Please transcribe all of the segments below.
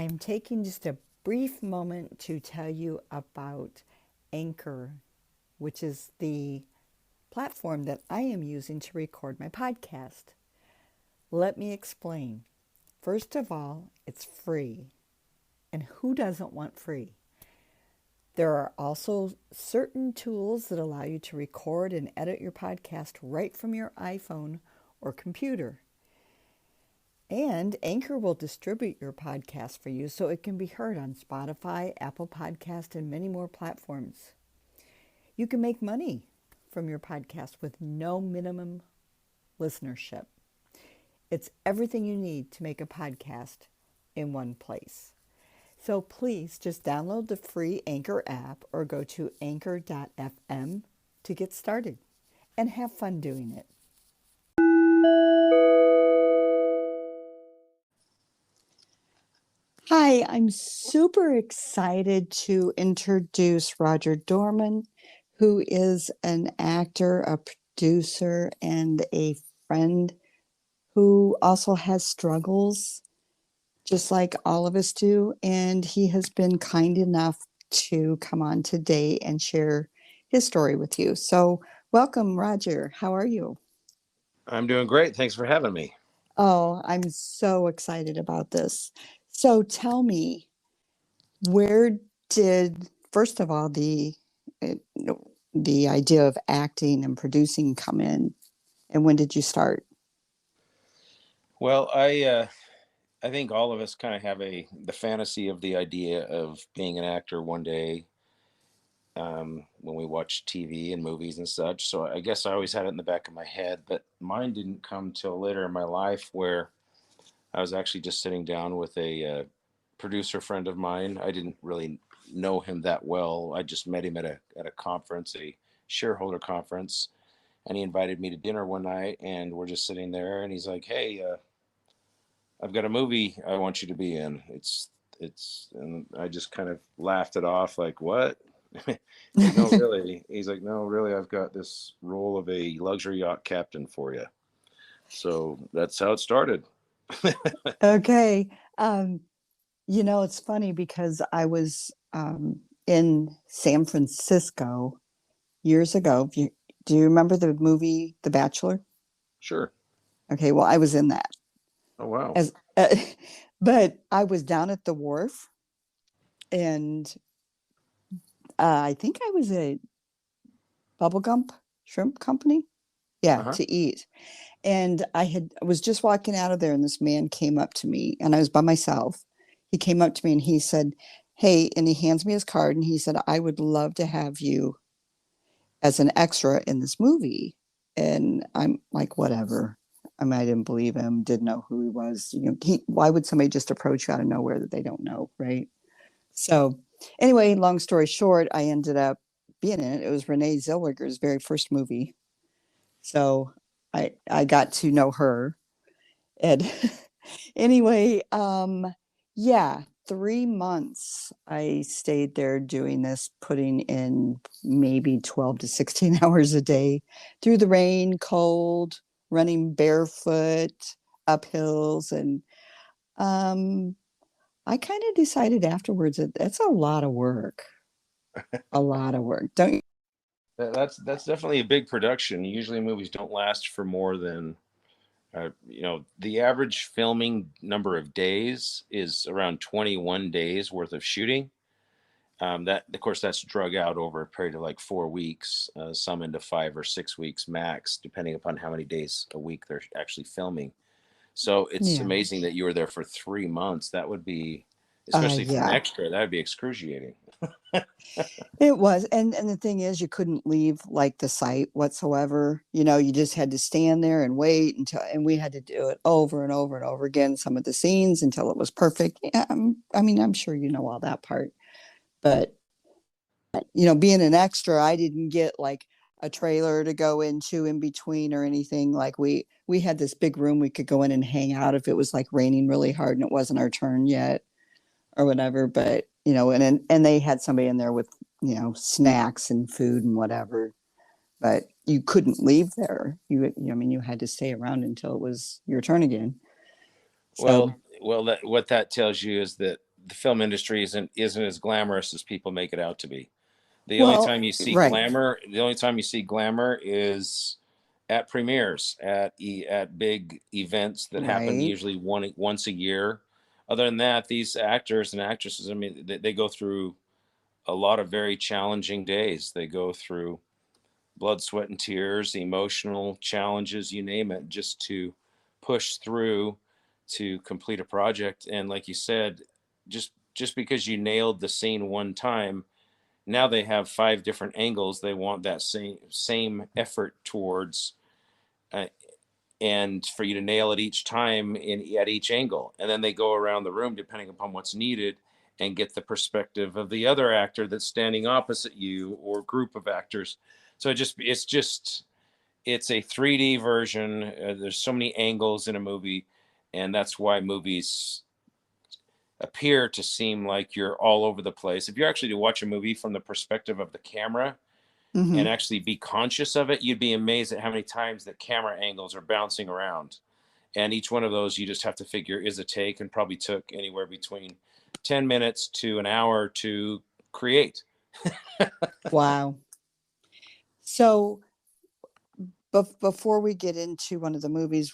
I'm taking just a brief moment to tell you about Anchor, which is the platform that I am using to record my podcast. Let me explain. First of all, it's free. And who doesn't want free? There are also certain tools that allow you to record and edit your podcast right from your iPhone or computer. And Anchor will distribute your podcast for you so it can be heard on Spotify, Apple Podcast, and many more platforms. You can make money from your podcast with no minimum listenership. It's everything you need to make a podcast in one place. So please just download the free Anchor app or go to anchor.fm to get started and have fun doing it. Hi, I'm super excited to introduce Roger Dorman, who is an actor, a producer, and a friend who also has struggles, just like all of us do. And he has been kind enough to come on today and share his story with you. So, welcome, Roger. How are you? I'm doing great. Thanks for having me. Oh, I'm so excited about this. So, tell me, where did, first of all, uh, the idea of acting and producing come in, and when did you start? Well, I think all of us kind of have the fantasy of the idea of being an actor one day, when we watch TV and movies and such. So I guess I always had it in the back of my head, but mine didn't come till later in my life, where I was actually just sitting down with a producer friend of mine. I didn't really know him that well. I just met him at a conference, a shareholder conference, and he invited me to dinner one night, and we're just sitting there, and he's like, "Hey, I've got a movie I want you to be in. And I just kind of laughed it off, like, what?" He's like, "No, really." He's like, "No, really, I've got this role of a luxury yacht captain for you." So that's how it started. Okay. It's funny because I was in San Francisco years ago. Do you remember the movie The Bachelor? Sure. Okay, well, I was in that Oh, wow. as, but I was down at the wharf, and I think I was a bubblegum shrimp company. Uh Yeah, huh. to eat. And I was just walking out of there, and this man came up to me, and I was by myself. He came up to me and he said, "Hey," and he hands me his card, and he said, "I would love to have you as an extra in this movie." And I'm like, whatever. I mean, I didn't believe him, didn't know who he was. Why would somebody just approach you out of nowhere that they don't know, right? So, anyway, long story short, I ended up being in it. It was Renee Zellweger's very first movie. So I got to know her. And anyway, yeah, 3 months I stayed there doing this, putting in maybe 12 to 16 hours a day through the rain, cold, running barefoot up hills. And um, I kind of decided afterwards that that's a lot of work, a lot of work. Don't you? That's definitely a big production. Usually, movies don't last for more than the average filming number of days is around 21 days worth of shooting. That, of course, that's drug out over a period of like 4 weeks, some into 5 or 6 weeks max, depending upon how many days a week they're actually filming. So it's Yeah. amazing that you were there for 3 months. That would be, especially for an Yeah. extra, that would be excruciating. It was, and the thing is, you couldn't leave like the site whatsoever. You just had to stand there and wait until, and we had to do it over and over and over again. Some of the scenes until it was perfect. Yeah, I mean, I'm sure you know all that part, but being an extra, I didn't get like a trailer to go into in between or anything. Like we had this big room we could go in and hang out if it was like raining really hard and it wasn't our turn yet or whatever. But and they had somebody in there with snacks and food and whatever. But you couldn't leave there. I mean, you had to stay around until it was your turn again. So Well, what that tells you is that the film industry isn't as glamorous as people make it out to be. The only Well, time you see right, glamour, the only time you see glamour is at premieres, at big events that happen right. usually once a year. Other than that, these actors and actresses, I mean, they go through a lot of very challenging days. They go through blood, sweat, and tears, emotional challenges, you name it, just to push through to complete a project. And like you said, just because you nailed the scene one time, now they have five different angles they want that same effort towards, uh, and for you to nail it each time at each angle, and then they go around the room depending upon what's needed and get the perspective of the other actor that's standing opposite you or group of actors. So it's a 3D version. There's so many angles in a movie, and that's why movies appear to seem like you're all over the place. If you actually to watch a movie from the perspective of the camera and Hmm. actually be conscious of it, you'd be amazed at how many times the camera angles are bouncing around. And each one of those you just have to figure is a take, and probably took anywhere between 10 minutes to an hour to create. Wow. So before we get into one of the movies,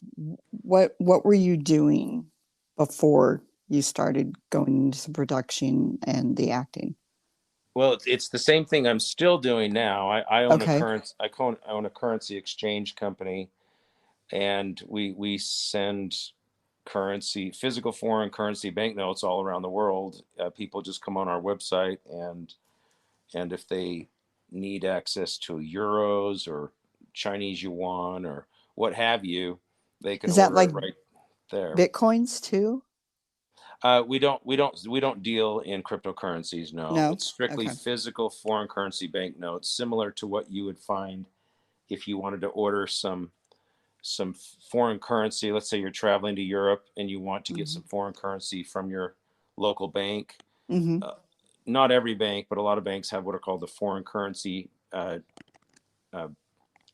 what were you doing before you started going into the production and the acting? Well, it's the same thing I'm still doing now. I own a Okay. current I own a currency exchange company, and we send currency, physical foreign currency banknotes all around the world. People just come on our website, and if they need access to euros or Chinese yuan or what have you, they can Is that order like it right there. Bitcoins too? We don't deal in cryptocurrencies. No, No? it's strictly Okay. physical foreign currency banknotes, similar to what you would find if you wanted to order some foreign currency. Let's say you're traveling to Europe and you want to get Hmm. some foreign currency from your local bank. Hmm. Uh, Not every bank, but a lot of banks have what are called the foreign currency uh,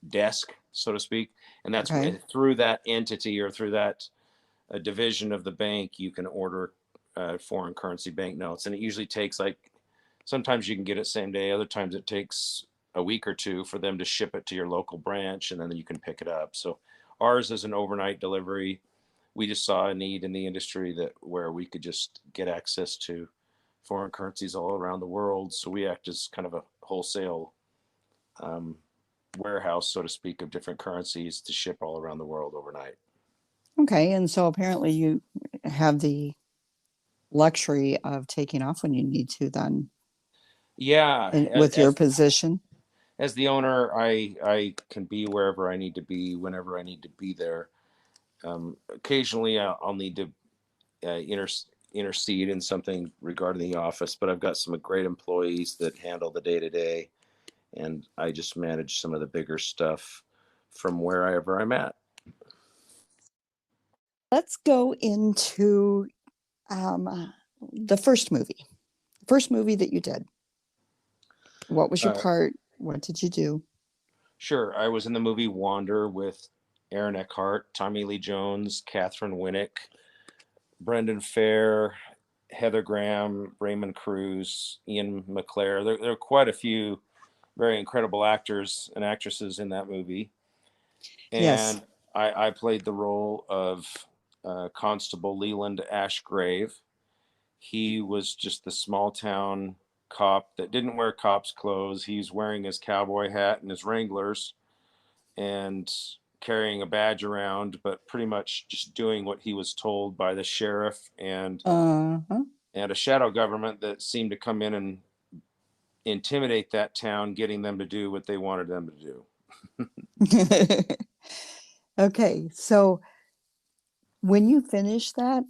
desk, so to speak. And that's Okay. through that entity or through that division of the bank, you can order foreign currency banknotes. And it usually takes, like, sometimes you can get it same day, other times it takes a week or two for them to ship it to your local branch, and then you can pick it up. So ours is an overnight delivery. We just saw a need in the industry that where we could just get access to foreign currencies all around the world. So we act as kind of a wholesale um, warehouse, so to speak, of different currencies to ship all around the world overnight. Okay. And so apparently you have the luxury of taking off when you need to then Yeah, with your position. as the owner, I can be wherever I need to be, whenever I need to be there. Occasionally, I'll need to intercede in something regarding the office, but I've got some great employees that handle the day to day, and I just manage some of the bigger stuff from wherever I'm at. Let's go into um, the first movie that you did. What was your Uh, part? What did you do? sure, I was in the movie Wander with Aaron Eckhart, Tommy Lee Jones, Catherine Winnick, Brendan Fair, Heather Graham, Raymond Cruz, Ian McClare. There are quite a few very incredible actors and actresses in that movie. Yes. And I played the role of Constable Leland Ashgrave. He was just the small town cop that didn't wear cop's clothes. He's wearing his cowboy hat and his Wranglers and carrying a badge around, but pretty much just doing what he was told by the sheriff Uh-huh. and a shadow government that seemed to come in and intimidate that town, getting them to do what they wanted them to do. Okay. So when you finished that,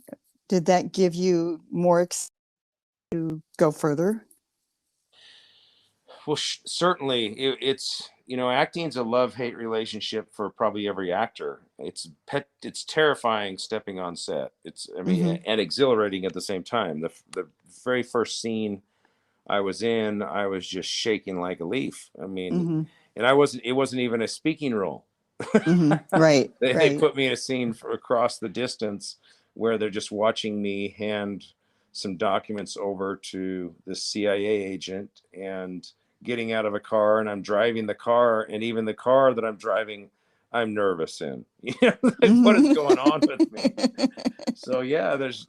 did that give you more to go further? Well, certainly, it's acting's a love-hate relationship for probably every actor. It's terrifying stepping on set. It's, I mean, Hmm. and exhilarating at the same time. The very first scene I was in, I was just shaking like a leaf. I mean, Hmm. and it wasn't even a speaking role. Hmm. Right. They Right. put me in a scene across the distance where they're just watching me hand some documents over to the CIA agent and getting out of a car, and I'm driving the car, and even the car that I'm driving, I'm nervous in. You know, like, what is going on with me? So yeah, there's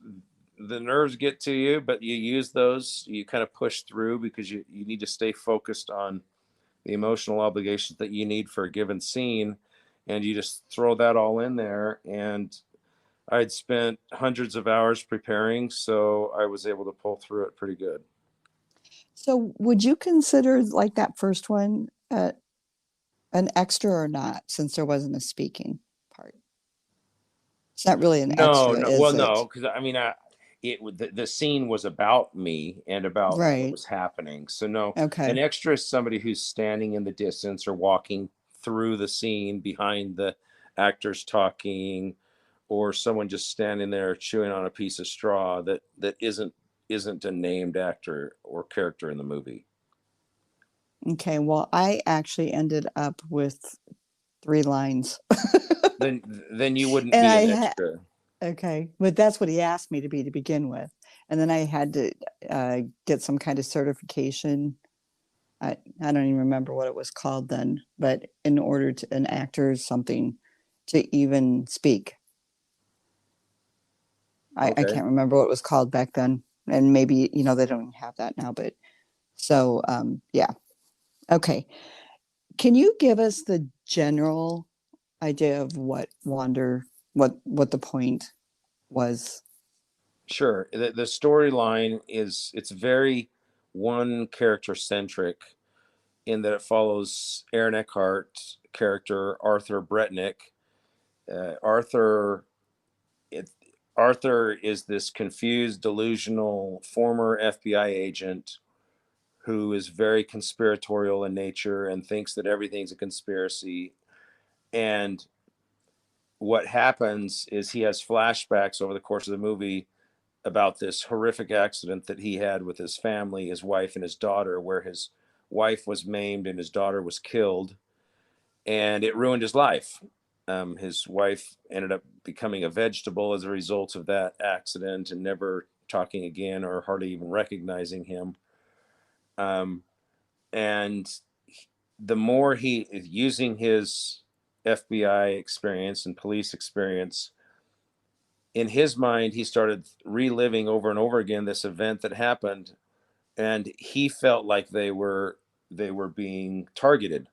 the nerves get to you, but you use those, you kind of push through because you need to stay focused on the emotional obligations that you need for a given scene, and you just throw that all in there. And I'd spent hundreds of hours preparing, so I was able to pull through it pretty good. So would you consider like that first one an extra or not, since there wasn't a speaking part? It's not really an No, extra, no, well, is no, it? because the scene was about me and about what Right. was happening. So no, an Okay. extra is somebody who's standing in the distance or walking through the scene behind the actors talking, or someone just standing there chewing on a piece of straw that isn't a named actor or character in the movie. Okay. Well, I actually ended up with 3 lines. Then you wouldn't And be I an had, extra. okay, but that's what he asked me to be to begin with. And then I had to get some kind of certification. I don't even remember what it was called then, but in order to an actor or something to even speak. I Okay, can't remember what it was called back then. And maybe, they don't even have that now, but so yeah. Okay. Can you give us the general idea of what Wander, what the point was? sure. The storyline is it's very one character centric in that it follows Aaron Eckhart's character Arthur Bretnick. Arthur, it, Arthur is this confused, delusional former FBI agent who is very conspiratorial in nature and thinks that everything's a conspiracy. And what happens is he has flashbacks over the course of the movie about this horrific accident that he had with his family, his wife and his daughter, where his wife was maimed and his daughter was killed, and it ruined his life. His wife ended up becoming a vegetable as a result of that accident and never talking again or hardly even recognizing him. Um, and the more he is using his FBI experience and police experience, in his mind, he started reliving over and over again this event that happened, and he felt like they were being targeted.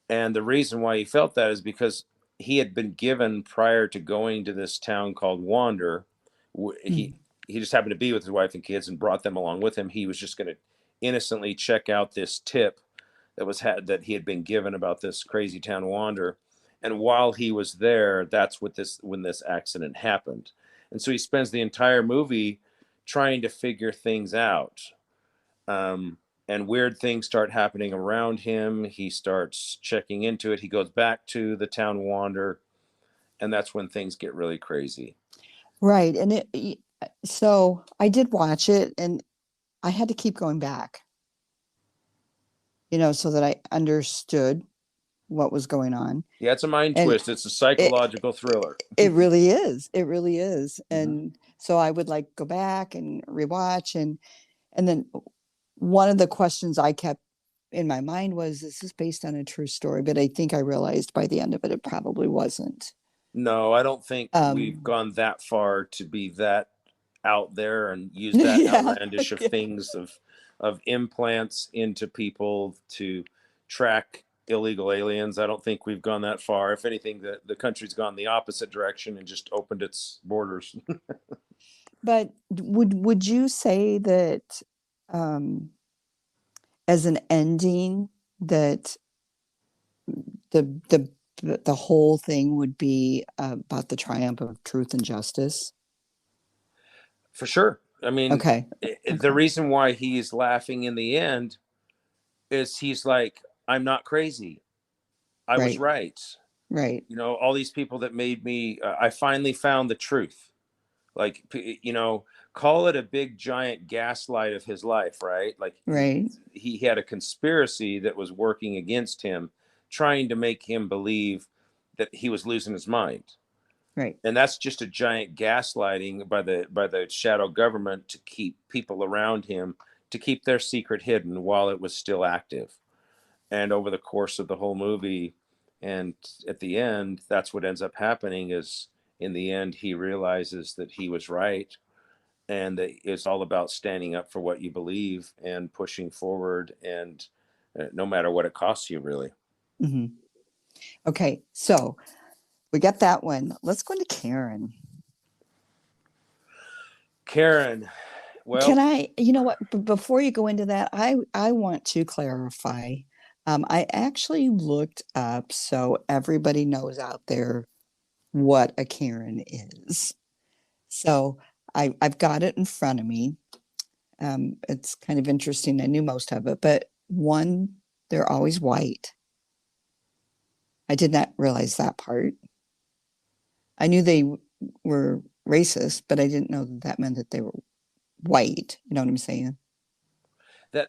And the reason why he felt that is because he had been given prior to going to this town called Wander. He Mm. he just happened to be with his wife and kids and brought them along with him. He was just going to innocently check out this tip that he had been given about this crazy town Wander. And while he was there, that's when this accident happened. And so he spends the entire movie trying to figure things out. Um, and weird things start happening around him. He starts checking into it. He goes back to the town Wander, and that's when things get really crazy. Right. And so I did watch it and I had to keep going back, so that I understood what was going on. Yeah, it's a mind And twist. It's a it psychological thriller. it really is. It really is. Mhm. And so I would like go back and rewatch and then one of the questions I kept in my mind was, is this based on a true story? But I think I realized by the end of it, it probably wasn't. No, I don't think we've Um, gone that far to be that out there and use that yeah, outlandish of yeah. things of implants into people to track illegal aliens. I don't think we've gone that far. If anything, the country's gone the opposite direction and just opened its borders. But would you say that um, as an ending that the the whole thing would be about the triumph of truth and justice? For sure. I mean, Okay, the okay, reason why he's laughing in the end is he's like, I'm not crazy. I was right, right. right, All these people that made me, I finally found the truth. Like, call it a big giant gaslight of his life, right? Like, right. he had a conspiracy that was working against him, trying to make him believe that he was losing his mind. Right. And that's just a giant gaslighting by the shadow government to keep people around him, to keep their secret hidden while it was still active. And over the course of the whole movie, and at the end, that's what ends up happening is, in the end, he realizes that he was right, and that it's all about standing up for what you believe and pushing forward, and no matter what it costs you, really. Hmm. Okay. So we got that one. Let's go into Karen. Karen, Can well, I, you know what, before you go into that, I want to clarify. I actually looked up so everybody knows out there what a Karen is. So I've got it in front of me. It's kind of interesting. I knew most of it, but one, they're always white. I did not realize that part. I knew they were racist, but I didn't know that that meant that they were white. You know what I'm saying?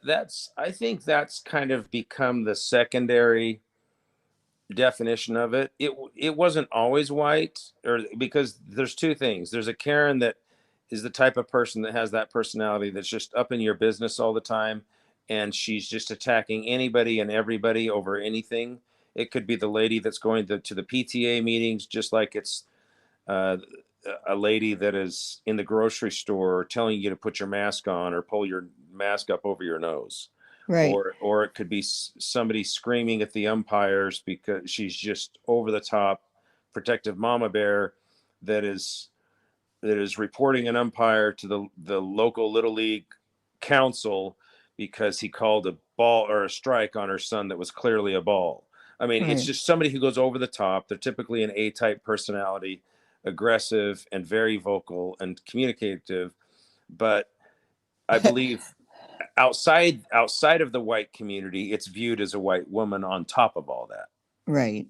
that's I think that's kind of become the secondary definition of it. It wasn't always white, or because there's two things. There's a Karen that is the type of person that has that personality that's just up in your business all the time, and she's just attacking anybody and everybody over anything. It could be the lady that's going to the PTA meetings, just like it's uh, a lady that is in the grocery store telling you to put your mask on or pull your mask up over your nose, Right, or it could be somebody screaming at the umpires because she's just over the top protective mama bear that is reporting an umpire to the local little league council because he called a ball or a strike on her son that was clearly a ball. I mean, it's right. just somebody who goes over the top. They're typically an A-type personality, aggressive and very vocal and communicative. But I believe outside of the white community, it's viewed as a white woman on top of all that. Right.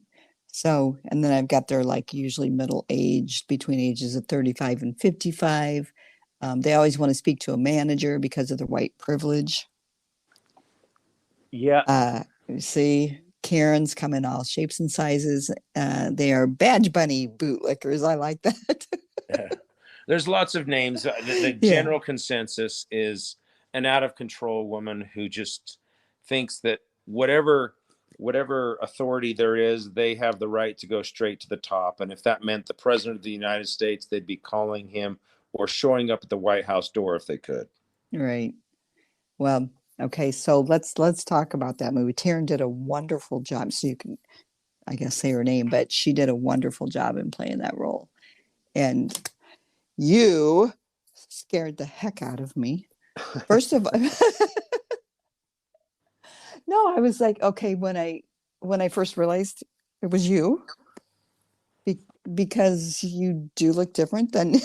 So, and then I've got their like usually middle aged between ages of 35 and 55. They always want to speak to a manager because of their white privilege. Yeah. You see, Karens come in all shapes and sizes. They are badge bunny bootlickers. I like that. There's lots of names. The Yeah, general consensus is an out of control woman who just thinks that whatever authority there is, they have the right to go straight to the top. And if that meant the president of the United States, they'd be calling him or showing up at the White House door if they could. right. Well, okay, so let's talk about that movie. Taryn did a wonderful job. So you can, I guess, say her name, but she did a wonderful job in playing that role. And you scared the heck out of me. First of all, no, I was like, okay, when I first realized it was you, be, because you do look different than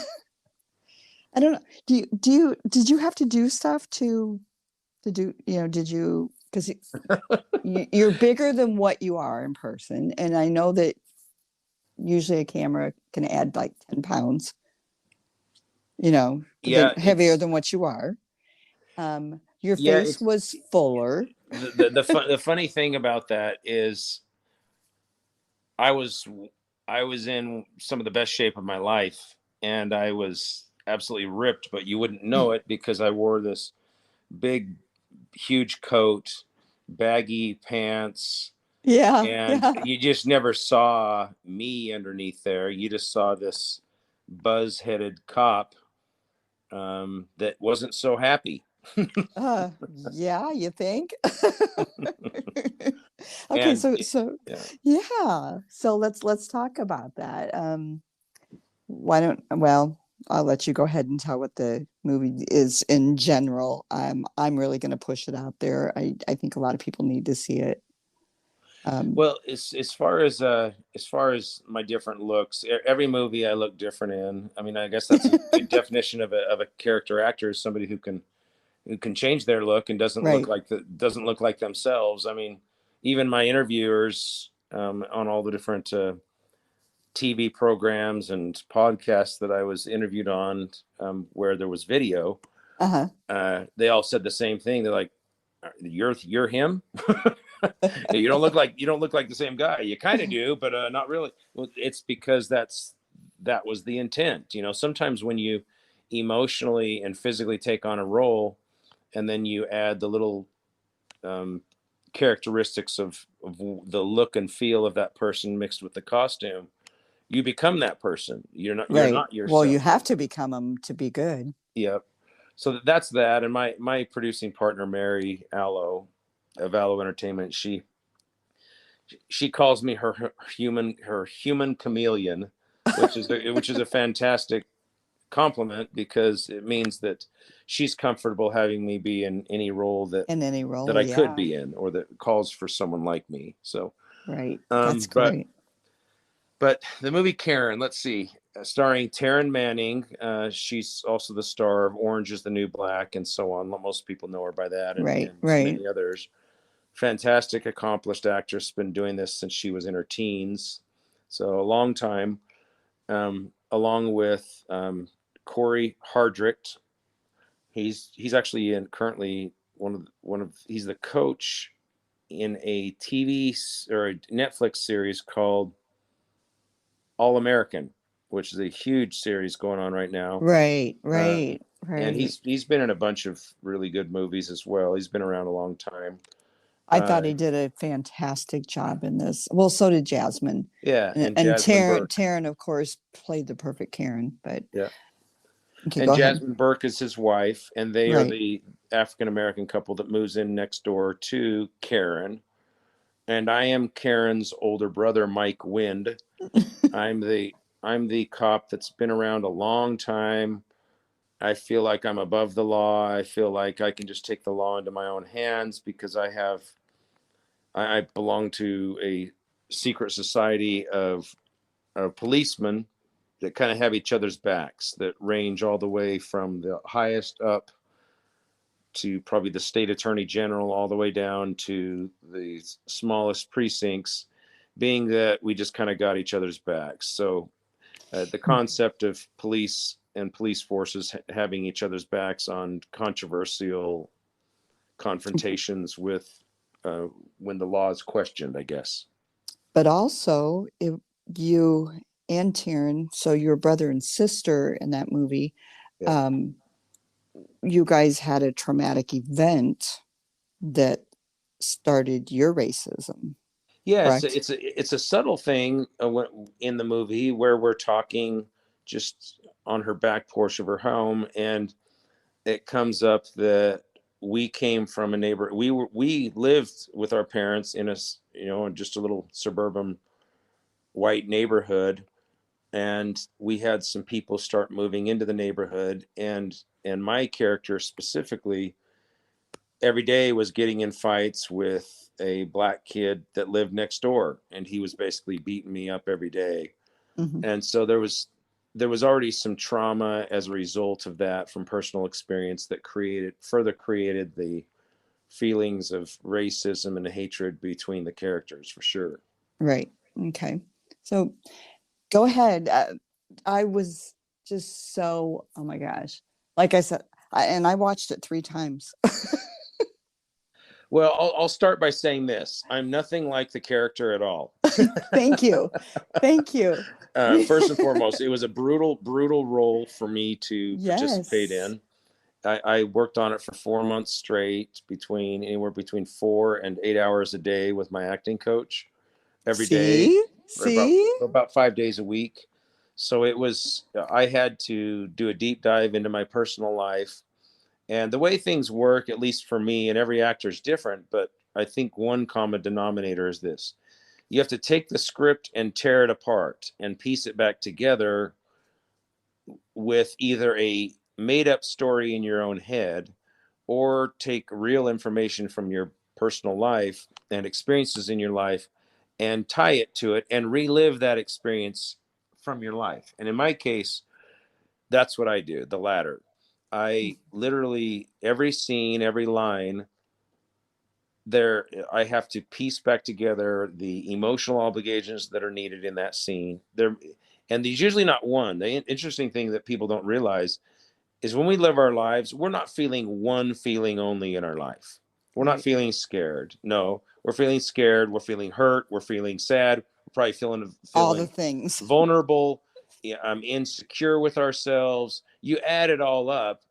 I don't know. Did you have to do stuff to do, did you, because you're bigger than what you are in person. And I know that usually a camera can add like 10 pounds, Yeah, heavier it's than what you are. Your yeah, face was fuller. the funny thing about that is I was I was in some of the best shape of my life, and I was absolutely ripped, but you wouldn't know it because I wore this big huge coat, baggy pants, Yeah, and yeah. you just never saw me underneath there. You just saw this buzz-headed cop that wasn't so happy. Yeah, you think? Okay, And so yeah. yeah. So let's talk about that. Why don't well, I'll let you go ahead and tell what the movie is in general. I'm really going to push it out there. I think a lot of people need to see it. Um, Well, as far as my different looks, every movie I look different in. I mean, I guess that's a good definition of a character actor is somebody who can change their look and right. doesn't look like themselves. I mean, even my interviewers on all the different TV programs and podcasts that I was interviewed on, where there was video, Uh-huh. they all said the same thing. They're like, you're him. You don't look like the same guy. You kind of do, but not really. Well, it's because that was the intent. Sometimes when you emotionally and physically take on a role, and then you add the little um, characteristics of the look and feel of that person mixed with the costume, you become that person. You're Right. not Well, you yourself. have to become them to be good. Yep. So that's that. And my producing partner, Mary Allo of Allo Entertainment, she calls me her human chameleon, which is a fantastic compliment, because it means that she's comfortable having me be in any role that In any that role. I could Yeah. be in, or that calls for someone like me. So, Right. That's um, but great. but the movie Karen, let's see, starring Taryn Manning. She's also the star of Orange Is the New Black and so on. Most people know her by that, and Right. and Right. many others. Fantastic, accomplished actress. Been doing this since she was in her teens, so a long time. Along with Corey Hardrict. He's actually in currently one of he's the coach in a TV or a Netflix series called All American, which is a huge series going on right now. Right. Um, Right. and Right. he's been in a bunch of really good movies as well. He's been around a long time. I Uh, thought he did a fantastic job in this. Well, so did Jasmine. yeah, and And Jasmine Taryn, Burke. Taryn, of course, played the perfect Karen. But Yeah, okay, and go ahead. Jasmine Burke is his wife, and they are Right. the African American couple that moves in next door to Karen. And I am Karen's older brother, Mike Wind. I'm the I'm the cop that's been around a long time. I feel like I'm above the law. I feel like I can just take the law into my own hands because I belong to a secret society of policemen that kind of have each other's backs, that range all the way from the highest up to probably the state attorney general, all the way down to the smallest precincts, being that we just kind of got each other's backs. So the concept of police and police forces having each other's backs on controversial confrontations with uh, when the law is questioned, I guess. But also, if you and Taryn, so your brother and sister in that movie, Yeah. um, you guys had a traumatic event that started your racism, Yeah, correct? it's a subtle thing in the movie where we're talking just on her back porch of her home, and it comes up that we came from a neighbor. We lived with our parents in in just a little suburban white neighborhood, and we had some people start moving into the neighborhood, and my character specifically every day was getting in fights with a black kid that lived next door, and he was basically beating me up every day. Hmm. And so there was already some trauma as a result of that from personal experience that created the feelings of racism and hatred between the characters, for sure. Right. Okay. So go ahead. I was just so, oh my gosh. Like I said, and I watched it 3 times. Well, I'll start by saying this: I'm nothing like the character at all. Thank you. Thank you. First and foremost, it was a brutal, brutal role for me to participate Yes. in. I worked on it for 4 months straight, between anywhere between 4 and 8 hours a day with my acting coach every day See? for about See? for about 5 days a week. So I had to do a deep dive into my personal life, and the way things work, at least for me, and every actor is different, but I think one common denominator is this: you have to take the script and tear it apart and piece it back together with either a made up story in your own head, or take real information from your personal life and experiences in your life and tie it to it and relive that experience from your life. And in my case, that's what I do, the latter. I literally, every scene, every line there, I have to piece back together the emotional obligations that are needed in that scene there. And there's usually not one. The interesting thing that people don't realize is when we live our lives, we're not feeling one feeling only in our life. We're not Right. feeling scared. No, we're feeling scared. We're feeling hurt. We're feeling sad. We're probably feeling All the feeling things. vulnerable. insecure with ourselves. You add it all up,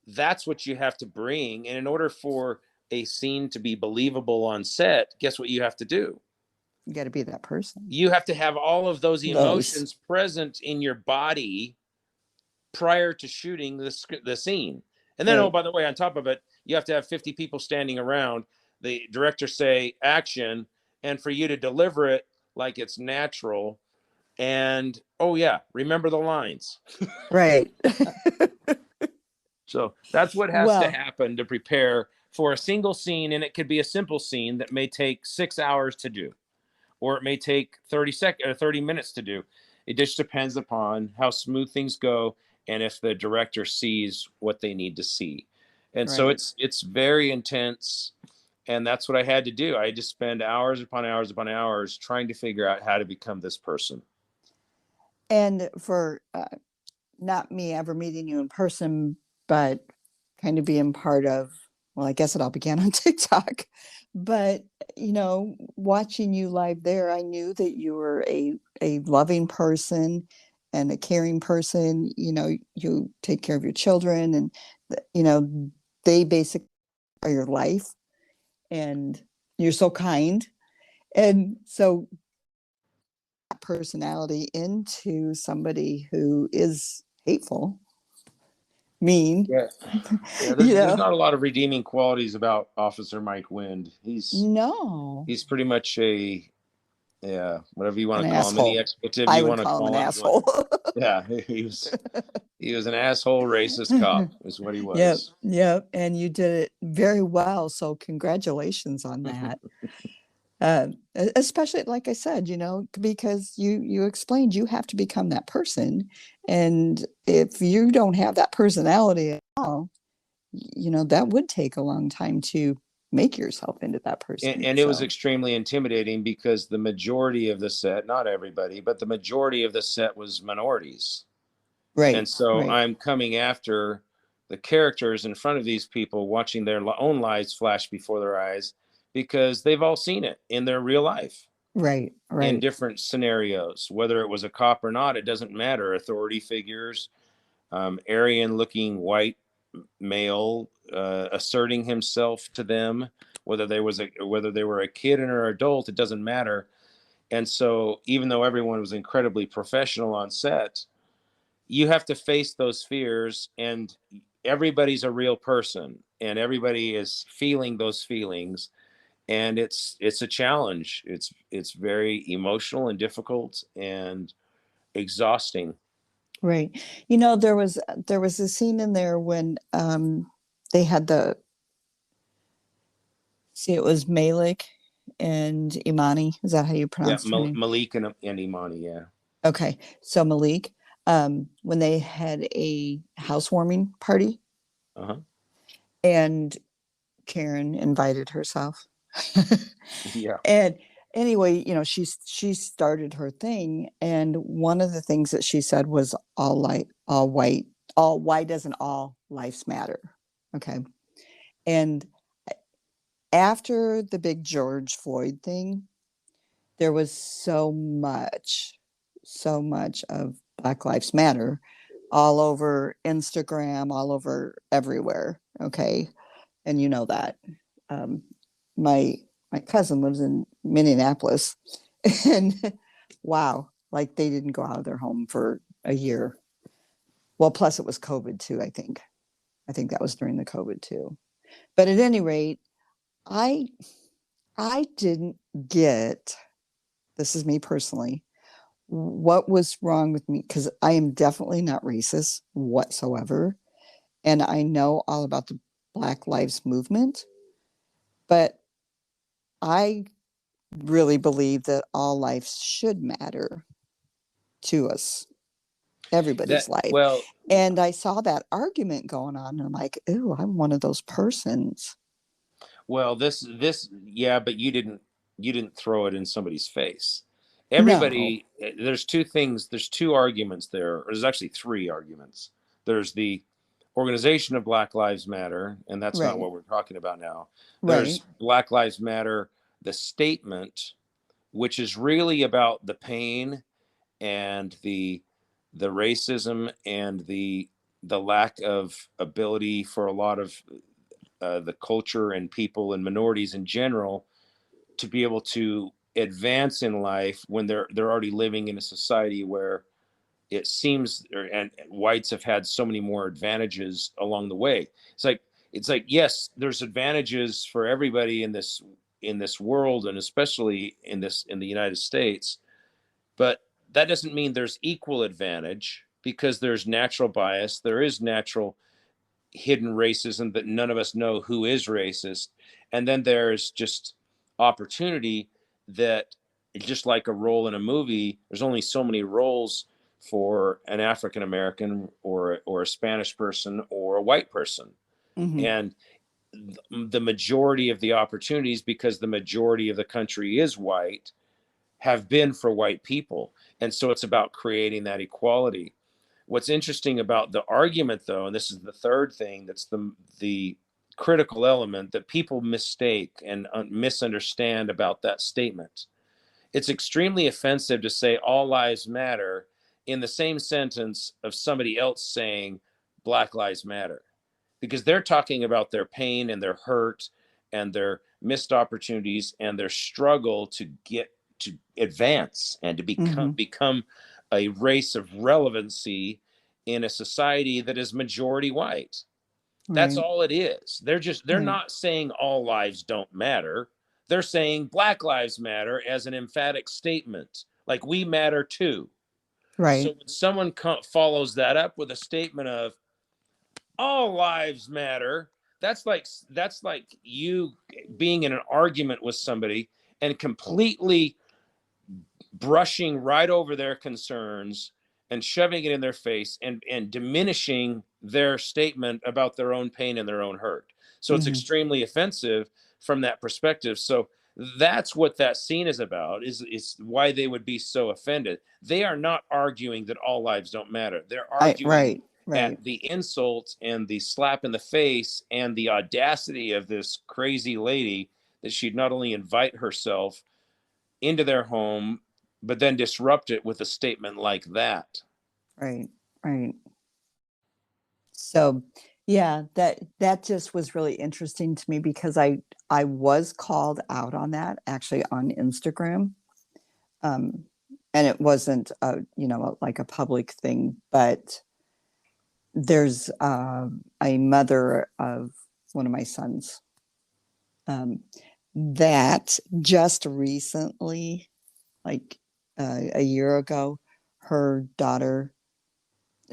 that's what you have to bring. And in order for a scene to be believable on set, guess what you have to do? You got to be that person. You have to have all of those Those. emotions present in your body prior to shooting the scene. And then, oh, Right. by the way, on top of it, you have to have 50 people standing around. The director say action, and for you to deliver it like it's natural. And oh yeah, remember the lines. Right. So that's what has to Well, happen to prepare for a single scene, and it could be a simple scene that may take 6 hours to do, or it may take 30 minutes to do. It just depends upon how smooth things go and if the director sees what they need to see. And so right. it's very intense, and that's what I had to do. I just spend hours upon hours upon hours trying to figure out how to become this person. And for not me ever meeting you in person, but kind of being part of, well, I guess it all began on TikTok. But, watching you live there, I knew that you were a loving person and a caring person. You take care of your children, and, they basically are your life, and you're so kind. And so personality into somebody who is hateful, mean, Yeah, yeah. you There's know. not a lot of redeeming qualities about Officer Mike Wind. No, He's pretty much a, yeah, whatever you an want to call him, any asshole. expletive I you would want to call him an call him. asshole. Yeah, he was an asshole racist cop, is what he Yep, was. yep. And you did it very well. So congratulations on that. Especially, like I said, because you explained you have to become that person, and if you don't have that personality at all, that would take a long time to make yourself into that person. And it was So extremely intimidating because the majority of the set, not everybody, but the majority of the set was minorities. And right, so right, I'm coming after the characters in front of these people, watching their own lives flash before their eyes because they've all seen it in their real life right, in right, different scenarios. Whether it was a cop or not, it doesn't matter. Authority figures, Aryan looking white male asserting himself to them, whether they were a kid or an adult, it doesn't matter. And so even though everyone was incredibly professional on set, you have to face those fears, and everybody's a real person and everybody is feeling those feelings, and it's a challenge. It's very emotional and difficult and exhausting. right. There was a scene in there when they had it was Malik and Imani. Is that how you Yeah, pronounced her name? Malik and Imani. Yeah. Okay. So Malik, when they had a housewarming party Uh-huh. and Karen invited herself. Yeah. And anyway, she started her thing, and one of the things that she said was all light, all white, all why doesn't all lives matter? Okay. And after the big George Floyd thing, there was so much of Black Lives Matter all over Instagram, all over everywhere. Okay. And you know that. Um, my my cousin lives in Minneapolis, and wow, like they didn't go out of their home for a year. Well, plus it was COVID too, I think. I think that was during the COVID too. But at any rate, I I didn't get, this is me personally, what was wrong with me, because I am definitely not racist whatsoever. And I know all about the Black Lives Movement, but I really believe that all lives should matter to us, That everybody's life. well, And I saw that argument going on, and I'm like, ooh, I'm one of those persons. this yeah, but you didn't throw it in somebody's face. No, Everybody, there's two things, there's two arguments there. Or there's actually three arguments. There's the organization of Black Lives Matter, and that's not right, what we're talking about now. right, There's Black Lives Matter, the statement, which is really about the pain and the racism and the lack of ability for a lot of the culture and people and minorities in general to be able to advance in life when they're already living in a society where it seems and whites have had so many more advantages along the way. It's like yes, there's advantages for everybody in this world, and especially in the United States, but that doesn't mean there's equal advantage, because there's natural bias, there is natural hidden racism that none of us know who is racist. And then there's just opportunity that, just like a role in a movie, there's only so many roles for an African American or a Spanish person or a white person. Hmm. And the majority of the opportunities, because the majority of the country is white, have been for white people. And so it's about creating that equality. What's interesting about the argument, though, and this is the third thing that's the critical element that people mistake and misunderstand about that statement. It's extremely offensive to say all lives matter in the same sentence of somebody else saying Black Lives Matter, because they're talking about their pain and their hurt and their missed opportunities and their struggle to get to advance and to Hmm. become a race of relevancy in a society that is majority white. That's Right. all it is. They're Right. not saying all lives don't matter. They're saying Black Lives Matter as an emphatic statement, like we matter too. So Right. when someone follows that up with a statement of all lives matter, that's like you being in an argument with somebody and completely brushing right over their concerns and shoving it in their face and diminishing their statement about their own pain and their own hurt. So it's Hmm. extremely offensive from that perspective. So that's what that scene is about, is why they would be so offended. They are not arguing that all lives don't matter. They're arguing Right. at Right. the insult and the slap in the face and the audacity of this crazy lady, that she'd not only invite herself into their home, but then disrupt it with a statement like that. Right. Right. So, yeah, that just was really interesting to me because I was called out on that actually on Instagram. Um, and it wasn't like a public thing, but there's a mother of one of my sons um, that just recently, like a year ago, her daughter,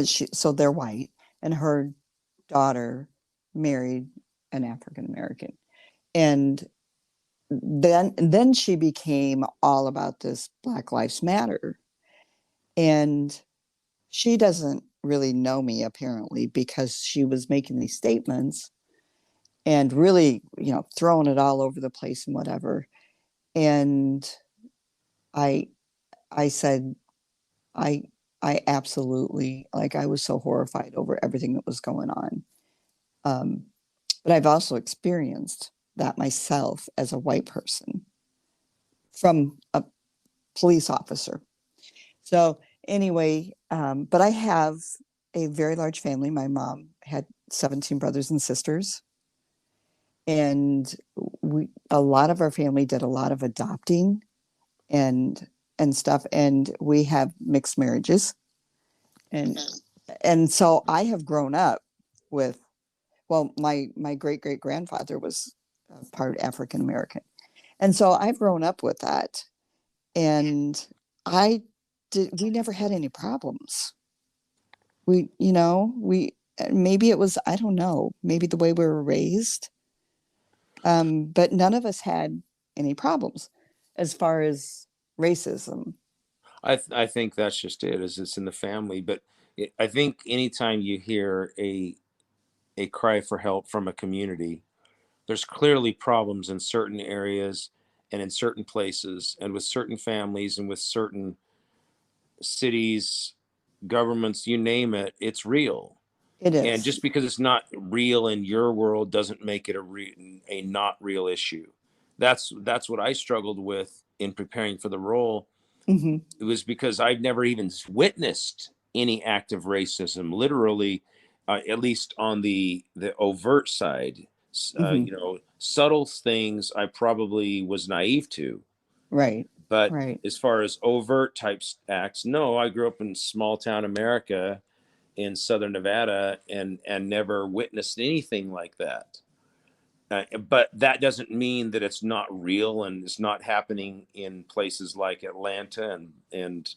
so they're white, and her daughter married an African American. And then she became all about this Black Lives Matter. And she doesn't really know me apparently because she was making these statements and really, throwing it all over the place and whatever. And I I said I I absolutely, like, I was so horrified over everything that was going on. Um, but I've also experienced that myself as a white person from a police officer. So anyway, but I have a very large family. My mom had 17 brothers and sisters, and a lot of our family did a lot of adopting and stuff, and we have mixed marriages, and so I have grown up with, well, my great great grandfather was part African American, and so I've grown up with that, and I we never had any problems. We maybe it was, I don't know, maybe the way we were raised, but none of us had any problems as far as racism. I think that's just it, is it's in the family. But I think anytime you hear a cry for help from a community, there's clearly problems in certain areas and in certain places and with certain families and with certain cities, governments, you name it, it's real. It And is. just because it's not real in your world doesn't make it a not real issue. That's what I struggled with in preparing for the role. Hmm. It was because I've never even witnessed any act of racism. Literally, at least on the overt side, Hmm. subtle things I probably was naive to. Right. But Right. as far as overt types acts, no, I grew up in small town America in southern Nevada and never witnessed anything like that. But that doesn't mean that it's not real and it's not happening in places like Atlanta and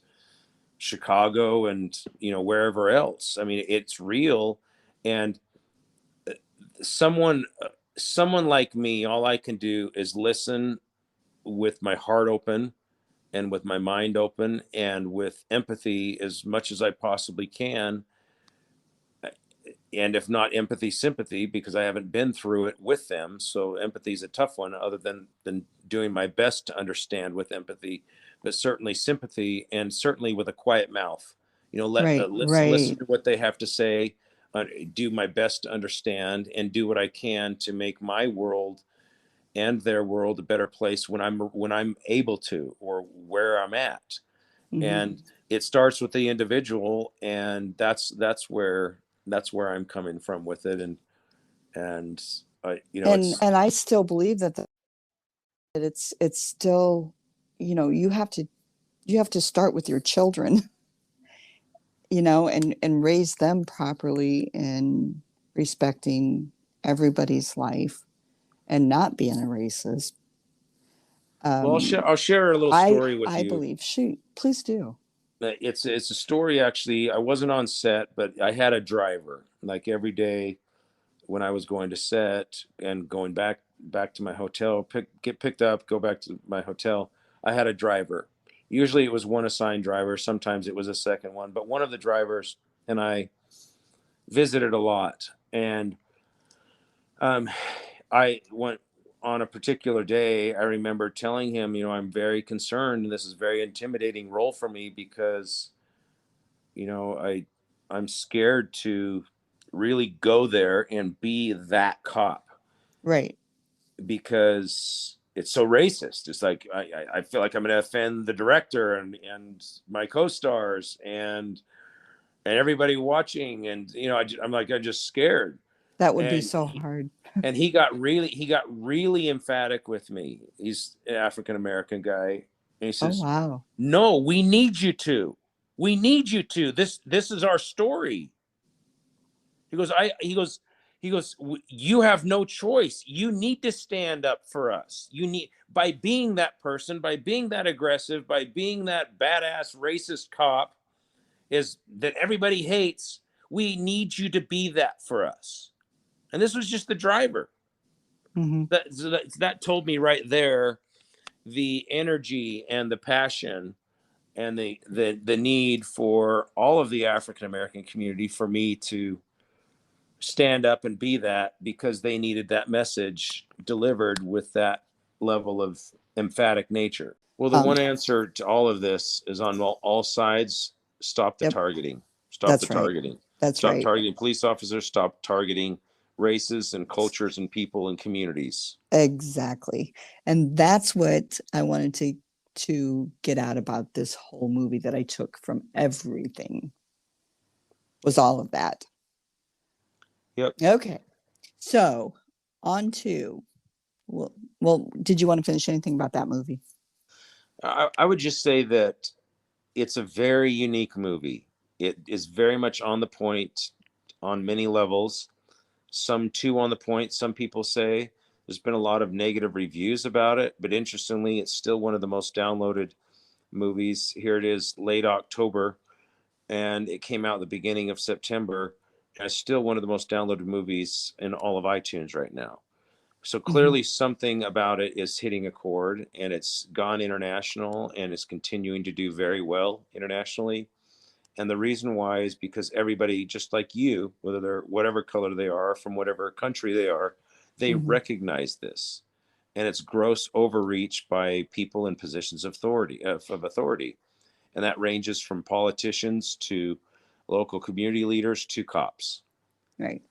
Chicago and wherever else. I mean, it's real, and someone someone like me, all I can do is listen with my heart open and with my mind open and with empathy as much as I possibly can. And if not empathy, sympathy, because I haven't been through it with them. So empathy is a tough one, other than doing my best to understand with empathy, but certainly sympathy, and certainly with a quiet mouth. Right. Listen Right. to what they have to say, do my best to understand, and do what I can to make my world and their world a better place when I'm able to, or where I'm at. Hmm. And it starts with the individual, and that's where I'm coming from with it. And it's And I still believe that it's still, you have to start with your children, and raise them properly in respecting everybody's life and not being a racist. well, Um, I'll share a little I story with I you. believe, shoot, please do. It's a story, actually. I wasn't on set, but I had a driver, like, every day when I was going to set and going back to my hotel, get picked up, go back to my hotel. I had a driver. Usually it was one assigned driver. Sometimes it was a second one, but one of the drivers and I visited a lot. And um, I went on a particular day. I remember telling him, I'm very concerned, and this is a very intimidating role for me because you know I I'm scared to really go there and be that cop Right. because it's so racist. It's like I feel like I'm going to offend the director and my co-stars and everybody watching, and I'm like, I'm just scared. That would be And so hard. he got really emphatic with me. He's an African American guy, and he Oh, says, wow. "No, we need you to. This is our story." He goes, you have no choice. You need to stand up for us. You need, by being that person, by being that aggressive, by being that badass racist cop is that everybody hates. We need you to be that for us. And this was just the driver. Hmm. That told me right there the energy and the passion and the need for all of the African American community for me to stand up and be that, because they needed that message delivered with that level of emphatic nature. Well, the Um, one answer to all of this is on all sides: stop the yep, targeting. Stop the that's right. targeting. That's Stop right. targeting police officers. Stop targeting races and cultures and people and communities. Exactly. And that's what I wanted to get out about this whole movie that I took from everything was all of that. Yep. Okay. So, on to well, did you want to finish anything about that movie? I would just say that it's a very unique movie. It is very much on the point on many levels, some too on the point. Some people say there's been a lot of negative reviews about it, but interestingly, it's still one of the most downloaded movies. Here it is, late October, and it came out at the beginning of September. And it's still one of the most downloaded movies in all of iTunes right now. So Hmm. clearly, something about it is hitting a chord, and it's gone international, and it's continuing to do very well internationally. And the reason why is because everybody, just like you, whether they're whatever color they are, from whatever country they are, they Hmm. recognize this. And it's gross overreach by people in positions of authority. And that ranges from politicians to local community leaders to cops. Right.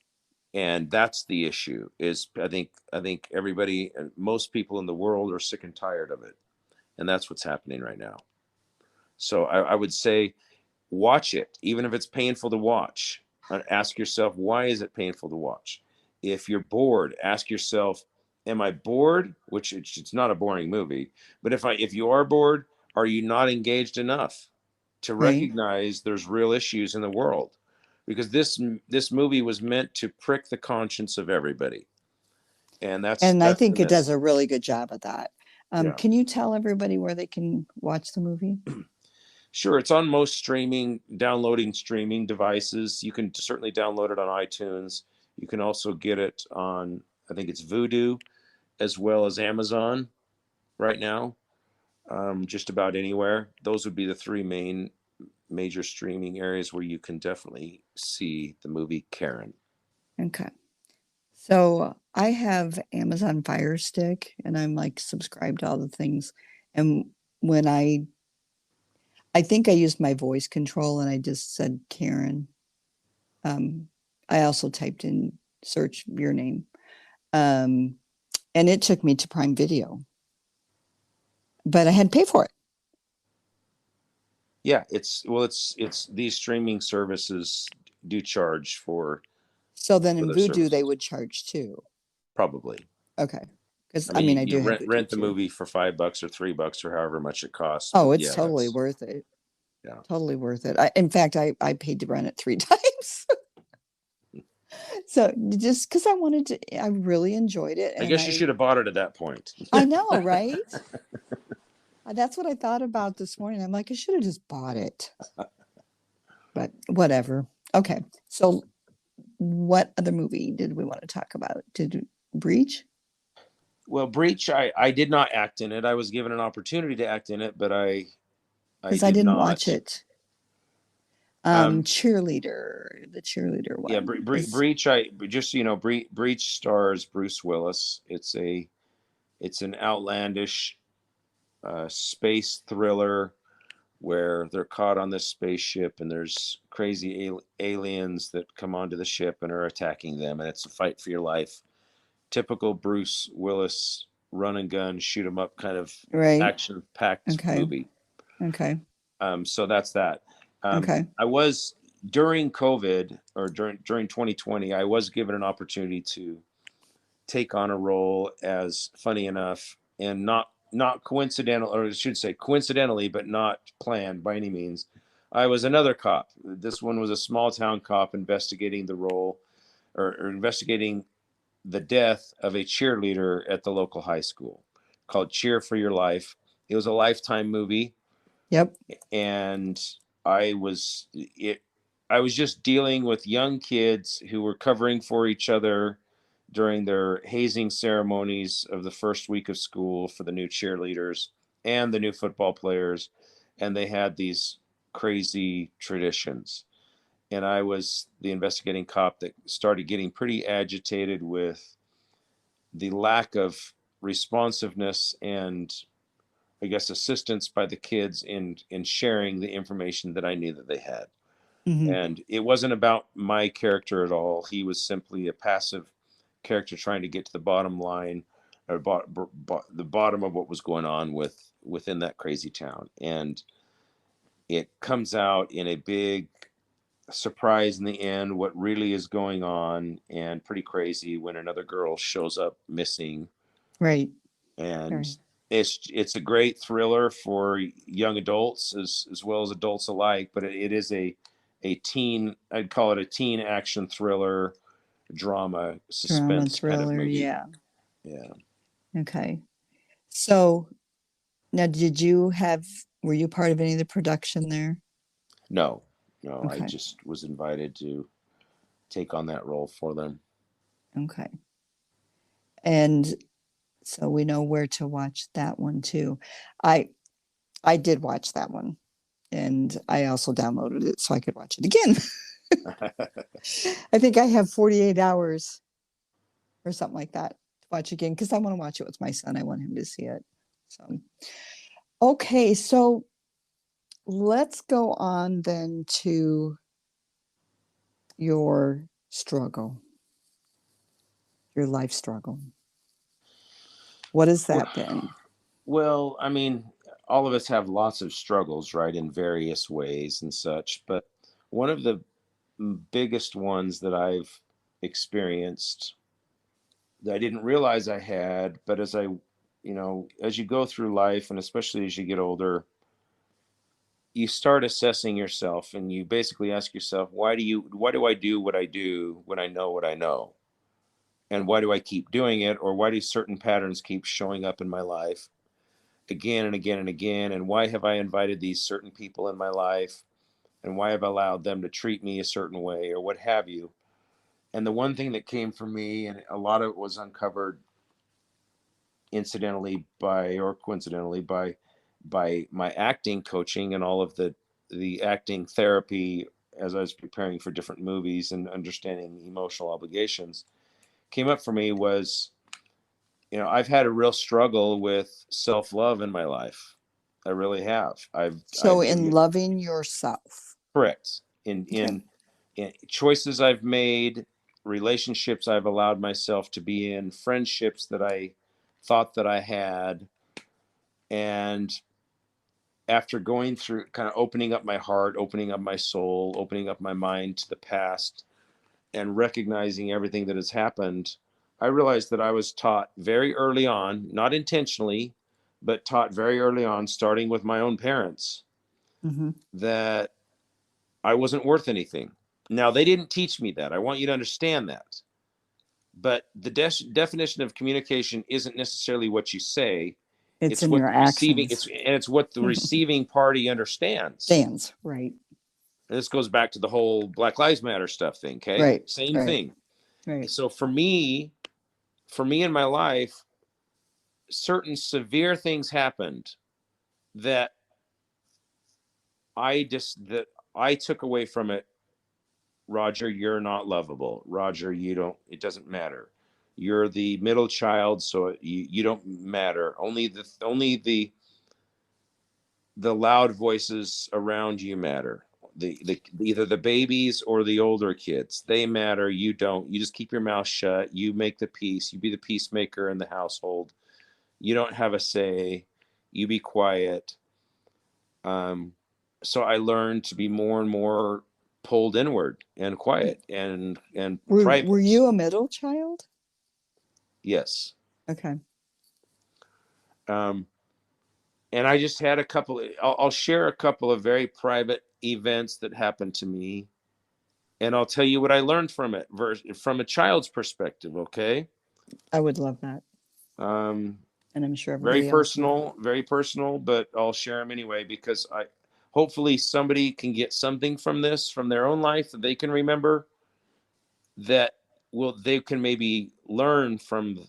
And that's the issue. Is I think everybody and most people in the world are sick and tired of it. And that's what's happening right now. So I would say, watch it, even if it's painful to watch. Ask yourself, why is it painful to watch? If you're bored, ask yourself, am I bored? Which it's not a boring movie, but if you are bored, are you not engaged enough to Right. recognize there's real issues in the world? Because this movie was meant to prick the conscience of everybody, and And I that's the think it does message. a really good job at that. Yeah. Can you tell everybody where they can watch the movie? Sure, it's on most downloading streaming devices. You can certainly download it on iTunes. You can also get it on, I think it's Vudu, as well as Amazon right now. Just about anywhere. Those would be the three major streaming areas where you can definitely see the movie Karen. Okay. So I have Amazon Fire Stick and I'm like subscribed to all the things. And when I think I used my voice control and I just said Karen. Um, I also typed in search your name. Um, and it took me to Prime Video, but I had to pay for it. Yeah, it's these streaming services do charge So then for in their Voodoo, they services, would charge too. probably. Okay. Because I I mean, mean, I you do have Voodoo rent the too. movie for $5 or $3 or however much it costs. Oh, But it's yeah, totally that's worth it. yeah. Totally worth it. In fact, I paid to rent it 3 times. So just because I wanted to, I really enjoyed it. I And guess you should have bought it at that point. I know, right? That's what I thought about this morning. I'm like, I should have just bought it, but whatever. Okay. So what other movie did we want to talk about? Did Breach? Well, Breach, I did not act in it. I was given an opportunity to act in it, but I Because I did didn't watch not. it. Um, Cheerleader, the cheerleader yeah, one is Breach. I just Breach stars Bruce Willis. It's an outlandish space thriller where they're caught on this spaceship and there's crazy aliens that come onto the ship and are attacking them, and it's a fight for your life. Typical Bruce Willis run and gun, shoot 'em up kind of right. action packed Okay. movie. Okay. So that's that. Okay. I was during COVID or during 2020, I was given an opportunity to take on a role as funny enough and not coincidental, or I should say coincidentally, but not planned by any means. I was another cop. This one was a small town cop investigating the role or investigating the death of a cheerleader at the local high school called Cheer for Your Life. It was a Lifetime movie, Yep. and I was it. I was just dealing with young kids who were covering for each other during their hazing ceremonies of the first week of school for the new cheerleaders and the new football players, and they had these crazy traditions. And I was the investigating cop that started getting pretty agitated with the lack of responsiveness and, I guess, assistance by the kids in sharing the information that I knew that they had. Hmm. And it wasn't about my character at all. He was simply a passive character trying to get to the bottom line, or the bottom of what was going on within that crazy town. And it comes out in a big surprise in the end what really is going on, and pretty crazy when another girl shows up missing. Right. And Right. it's a great thriller for young adults as well as adults alike, but it is a teen, I'd call it a teen action thriller, drama, Drama suspense kind of thriller. movie. Yeah. Yeah. Okay. So now, were you part of any of the production there? No, no, I Okay. just was invited to take on that role for them. Okay. And so we know where to watch that one too. I I did watch that one and I also downloaded it so I could watch it again. I think I have 48 hours or something like that to watch again because I want to watch it with my son. I want him to see it. So, okay, so let's go on then to your struggle, your life struggle. What has well, that been? well, I mean, all of us have lots of struggles, right, in various ways and such. But one of the biggest ones that I've experienced that I didn't realize I had, but as you go through life, and especially as you get older, you start assessing yourself, and you basically ask yourself, why do I do what I do when I know what I know? And why do I keep doing it? Or why do certain patterns keep showing up in my life again and again and again? And why have I invited these certain people in my life? And why have I allowed them to treat me a certain way, or what have you? And the one thing that came from me, and a lot of it was uncovered incidentally by, or coincidentally by my acting coaching and all of the acting therapy as I was preparing for different movies and understanding emotional obligations, came up for me was, I've had a real struggle with self-love in my life. I really have. So I've been in loving yourself. correct Okay. in choices I've made, relationships I've allowed myself to be in, friendships that I thought that I had. And after going through, kind of opening up my heart, opening up my soul, opening up my mind to the past, and recognizing everything that has happened, I realized that I was taught very early on, not intentionally, but taught very early on, starting with my own parents, Hmm. that I wasn't worth anything. Now, they didn't teach me that. I want you to understand that. But the definition of communication isn't necessarily what you say. It's It's in what your the receiving, actions. it's what the receiving party understands. Stands. Right. And this goes back to the whole Black Lives Matter stuff thing. Okay. Right. Same Right. thing. Right. So for me in my life, certain severe things happened that that I took away from it. Roger, you're not lovable. Roger, it doesn't matter. You're the middle child, so you don't matter. Only the loud voices around you matter. The either the babies or the older kids, they matter. You don't. You just keep your mouth shut. You make the peace. You be the peacemaker in the household. You don't have a say. You be quiet. Um, so I learned to be more and more pulled inward and quiet and Were private. you a middle child? Yes. Okay. Um, and I just had a couple. I'll share a couple of very private events that happened to me, and I'll tell you what I learned from it, from a child's perspective. Okay. I would love that. Um, And I'm sure everybody else would. very personal, but I'll share them anyway because hopefully somebody can get something from this, from their own life that they can remember, that they can maybe learn from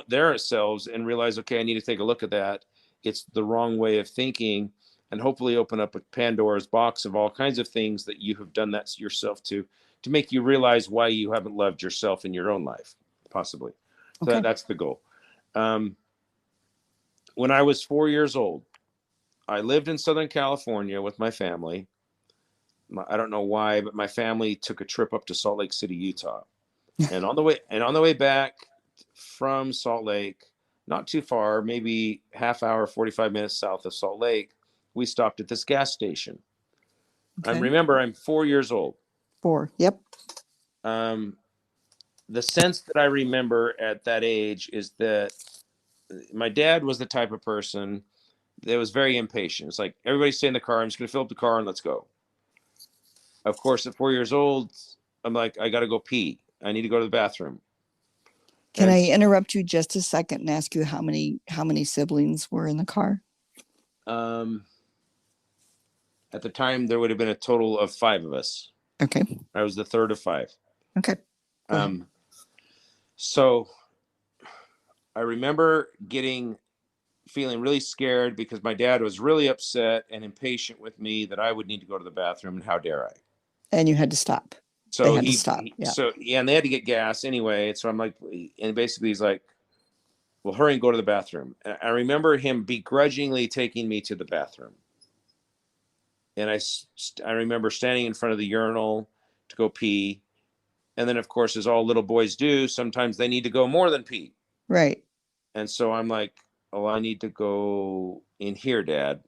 their selves and realize, okay, I need to take a look at that. It's the wrong way of thinking, and hopefully open up a Pandora's box of all kinds of things that you have done that yourself to make you realize why you haven't loved yourself in your own life, possibly. So Okay. that's the goal. Um, when I was 4 years old, I lived in Southern California with my family. I don't know why, but my family took a trip up to Salt Lake City, Utah. And on the way back from Salt Lake, not too far, maybe half hour, 45 minutes south of Salt Lake, we stopped at this gas station. Okay. I'm 4 years old. 4. Yep. Um, the sense that I remember at that age is that my dad was the type of person that was very impatient. It's like, everybody stay in the car. I'm just going to fill up the car and let's go. Of course, at 4 years old, I'm like, I got to go pee. I need to go to the bathroom. Can And I interrupt you just a second and ask you how many siblings were in the car? um, at the time, there would have been a total of five of us. Okay. I was the third of five. Okay. Go ahead. Um, so I remember feeling really scared because my dad was really upset and impatient with me that I would need to go to the bathroom, and how dare I? And you had to stop. They So had to stop. Yeah. and they had to get gas anyway. And so I'm like, and basically he's like, well, hurry and go to the bathroom. And I remember him begrudgingly taking me to the bathroom. And I remember standing in front of the urinal to go pee. And then, of course, as all little boys do, sometimes they need to go more than pee. Right. And so I'm like, oh, I need to go in here, Dad."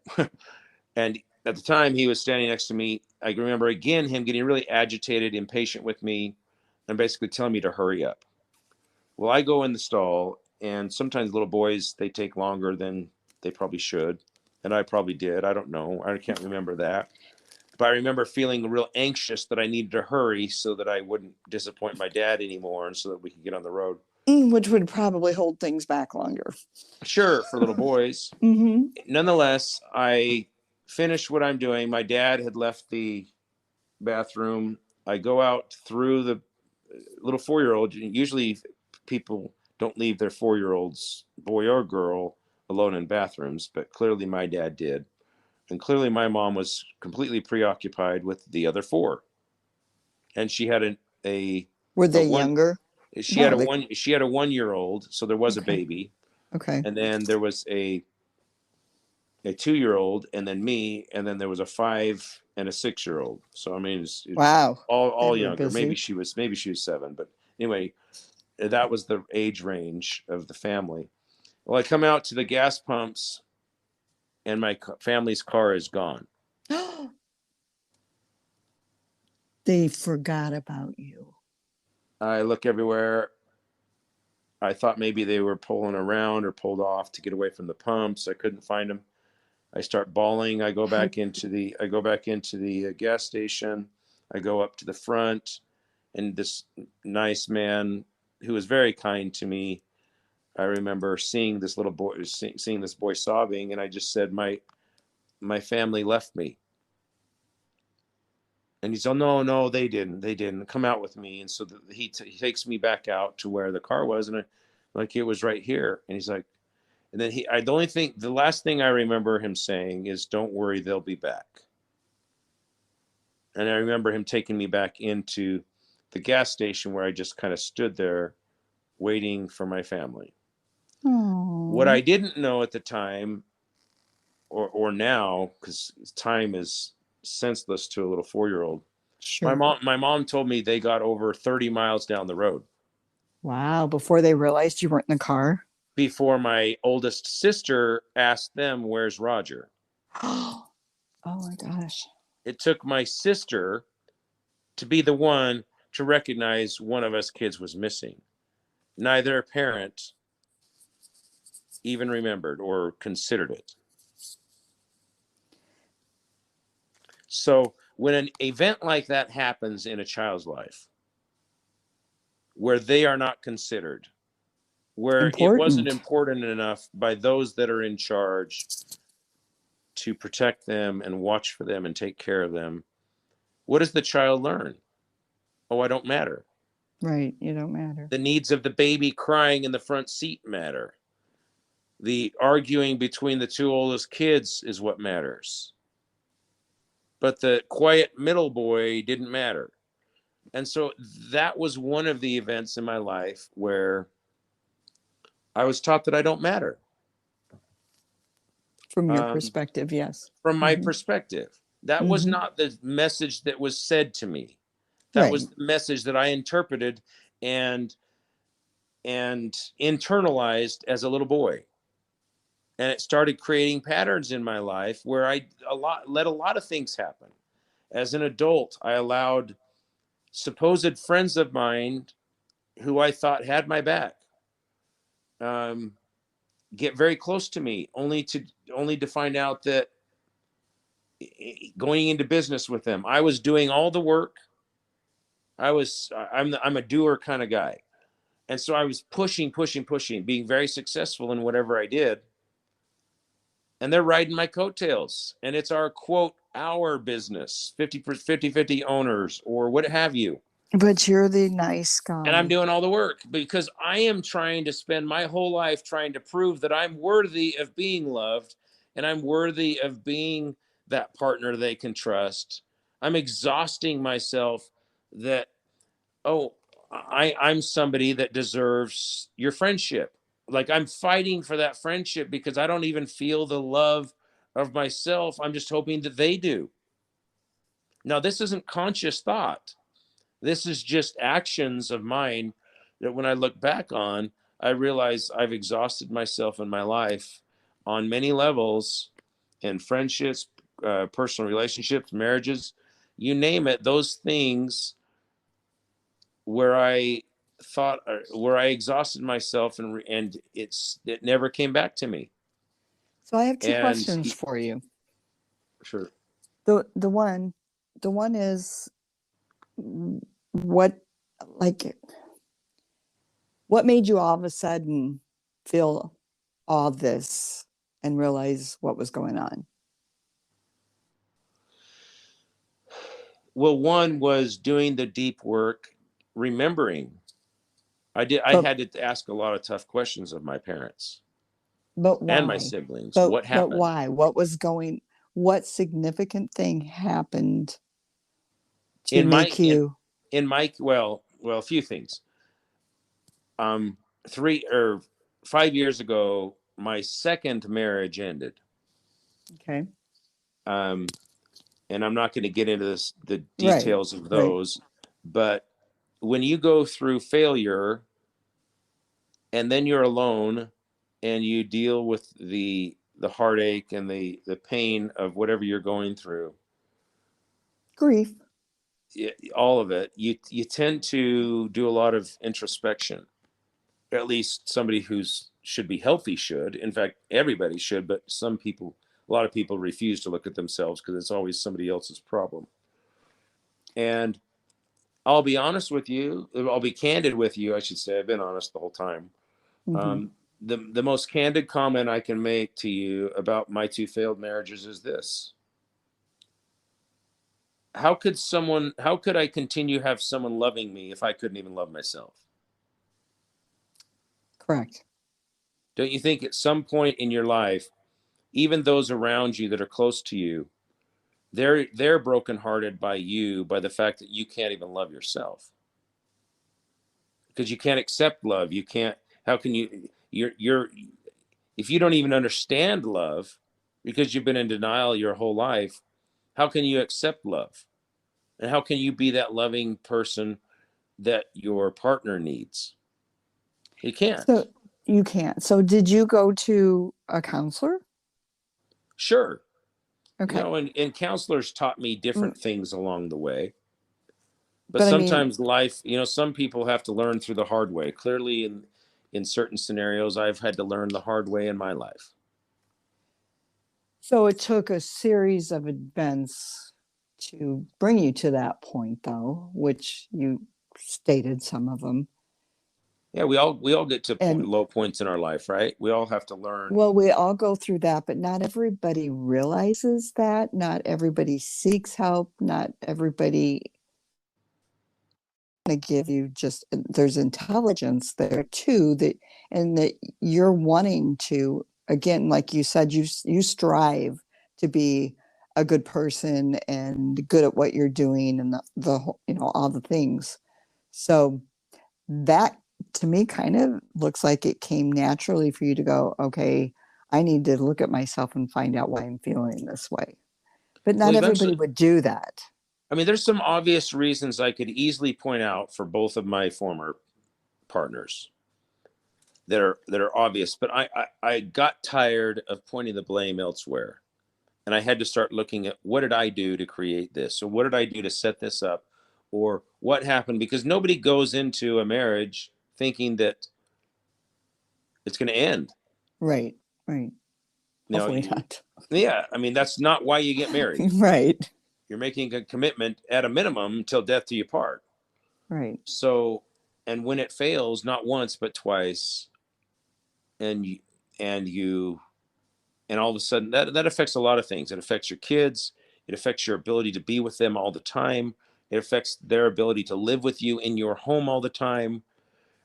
And at the time he was standing next to me, I remember again him getting really agitated, impatient with me, and basically telling me to hurry up. Well, I go in the stall, and sometimes little boys, they take longer than they probably should. And I probably did. I don't know. I can't remember that. But I remember feeling real anxious that I needed to hurry so that I wouldn't disappoint my dad anymore and so that we could get on the road. Which would probably hold things back longer. Sure, for little boys. Mm-hmm. Nonetheless, I finished what I'm doing. My dad had left the bathroom. I go out through the little 4-year-old. Usually people don't leave their 4-year-olds, boy or girl, alone in bathrooms, but clearly my dad did. And clearly my mom was completely preoccupied with the other 4. And she had Were a they one younger? she had No, a one she had a 1-year-old, so there was a okay. baby. Okay. And then there was a 2-year-old, and then me, and then there was a 5 and a 6-year-old. So I mean, it's Wow. They all were younger. busy. Maybe she was 7, but anyway, that was the age range of the family. Well, I come out to the gas pumps, and my family's car is gone. They forgot about you. I look everywhere. I thought maybe they were pulling around or pulled off to get away from the pumps. I couldn't find them. I start bawling. I go back into the gas station. I go up to the front, and this nice man who was very kind to me, I remember seeing this little boy, seeing this boy sobbing, and I just said, my family left me. And he said, "Oh, no, no, they didn't come out with me." And so he takes me back out to where the car was, and like, it was right here. And he's like, and then the last thing I remember him saying is, "Don't worry, they'll be back." And I remember him taking me back into the gas station where I just kind of stood there waiting for my family. What I Oh, didn't know at the time, or now, because time is senseless to a little 4-year-old, sure. my mom told me they got over 30 miles down the road Wow. Before they realized you weren't in the car. before my oldest sister asked them, "Where's Roger?" Oh my gosh. It took my sister to be the one to recognize one of us kids was missing. Neither parent even remembered or considered it. So when an event like that happens in a child's life, where they are not considered, where it wasn't Important. important enough by those that are in charge to protect them and watch for them and take care of them, what does the child learn? Oh, I don't matter. Right. You don't matter. The needs of the baby crying in the front seat matter. The arguing between the 2 oldest kids is what matters. But the quiet middle boy didn't matter. And so that was one of the events in my life where I was taught that I don't matter. From your Um, perspective, yes. from my Mm-hmm. perspective, that was Mm-hmm. not the message that was said to me. That Right. was the message that I interpreted and internalized as a little boy. And it started creating patterns in my life where I let a lot of things happen. As an adult, I allowed supposed friends of mine who I thought had my back um, get very close to me, only to find out that going into business with them, I was doing all the work. I'm a doer kind of guy, and so I was pushing, pushing, pushing, being very successful in whatever I did, and they're riding my coattails. And it's our quote our business, 50 owners or what have you. But you're the nice And I'm guy. doing all the work because I am trying to spend my whole life trying to prove that I'm worthy of being loved and I'm worthy of being that partner they can trust. I'm exhausting myself that, oh, I'm somebody that deserves your friendship. Like, I'm fighting for that friendship because I don't even feel the love of myself. I'm just hoping that they do. Now, this isn't conscious thought. This is just actions of mine that when I look back on, I realize I've exhausted myself in my life on many levels, in friendships, personal relationships, marriages, you name it, those things where I thought, where I exhausted myself, and it never came back to me. So I have two And questions for you. sure. The one is what, like, what made you all of a sudden feel all this and realize what was going on? Well, one was doing the deep work, remembering. I But had to ask a lot of tough questions of my parents but and my why? siblings. But What but happened? why? What significant thing happened to In my make you in my a few things. Um 3 or 5 years ago, my second marriage ended. okay? Um and I'm not going to get into the Right, details of right. those, but when you go through failure and then you're alone and you deal with the heartache and the pain of whatever you're going through, Grief. all of it, you tend to do a lot of introspection. At least somebody who's should be healthy should. In fact, everybody should, but some people, a lot of people refuse to look at themselves because it's always somebody else's problem. And I'll be honest with you. I'll be candid with you. I should say I've been honest the whole time. Hmm. The most candid comment I can make to you about my two failed marriages is this: how could I continue have someone loving me if I couldn't even love myself? Correct. Don't you think at some point in your life, even those around you that are close to you, they're brokenhearted by you, by the fact that you can't even love yourself because you can't accept love. You can't. How can you? You're if you don't even understand love because you've been in denial your whole life. How can you accept love? And how can you be that loving person that your partner needs? You So can't. you can't. So did you go to a counselor? Sure. Okay. And counselors taught me Mm, different things along the way. But but I mean, sometimes life, some people have to learn through the hard way. Clearly, in certain scenarios, I've had to learn the hard way in my life. so it took a series of events to bring you to that point, though, which you stated some of them. Yeah, we all get to And low points in our life, right? We all have to learn. well, we all go through that, but not everybody realizes that. Not everybody seeks help. Not everybody to give you just there's intelligence there too that and that you're wanting to again like you said you strive to be a good person and good at what you're doing and all the things so that to me kind of looks like it came naturally for you to go okay I need to look at myself and find out why I'm feeling this way but Well, not everybody eventually, would do that. I mean, there's some obvious reasons I could easily point out for both of my former partners that are obvious, but I got tired of pointing the blame elsewhere. And I had to start looking at what did I do to create this? Or what did I do to set this up? Or what happened? Because nobody goes into a marriage thinking that it's going to end. Right, right. You know, Hopefully not. yeah, I mean, that's not why you get married. Right, You're making a commitment at a minimum till death do you part. right. So, and when it fails, not once, but twice, and and you, and all of a sudden that affects a lot of things. It affects your kids. It affects your ability to be with them all the time. It affects their ability to live with you in your home all the time.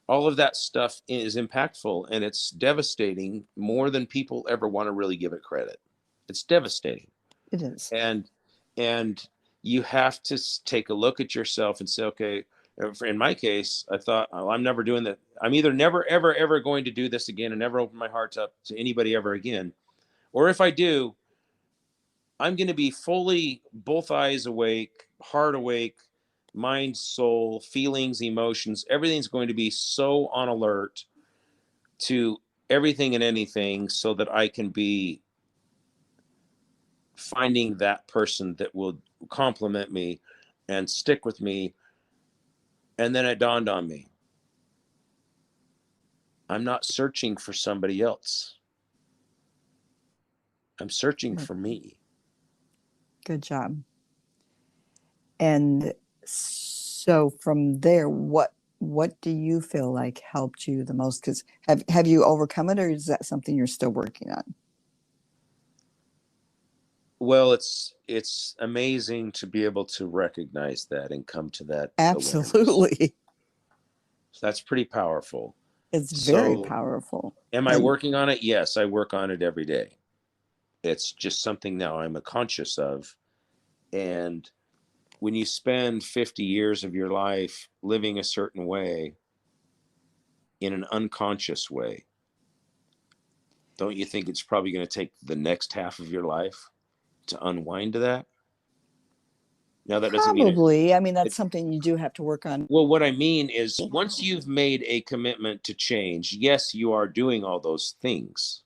All of that stuff is impactful and it's devastating more than people ever want to really give it credit. It's devastating. It is. And and you have to take a look at yourself and say, okay, in my case, I thought, oh, I'm never doing that. I'm either never, ever, ever going to do this again and never open my heart up to anybody ever again. Or if I do, I'm going to be fully both eyes awake, heart awake, mind, soul, feelings, emotions. Everything's going to be so on alert to everything and anything so that I can be finding that person that will compliment me and stick with me. And then it dawned on me, I'm not searching for somebody else. I'm searching Good, for me. good job. And so from there, what do you feel like helped you the most? Because have you overcome it, or is that something you're still working on? Well, it's amazing to be able to recognize that and come to that awareness. Absolutely. So that's pretty powerful. It's very So, powerful. am I And working on it? Yes, I work on it every day. It's just something now I'm a conscious of. And when you spend 50 years of your life living a certain way in an unconscious way, don't you think it's probably going to take the next half of your life to unwind to that? Now, that doesn't mean probably, I mean, it that's something you do have to work on. well, what I mean is once you've made a commitment to change, yes, you are doing all those things,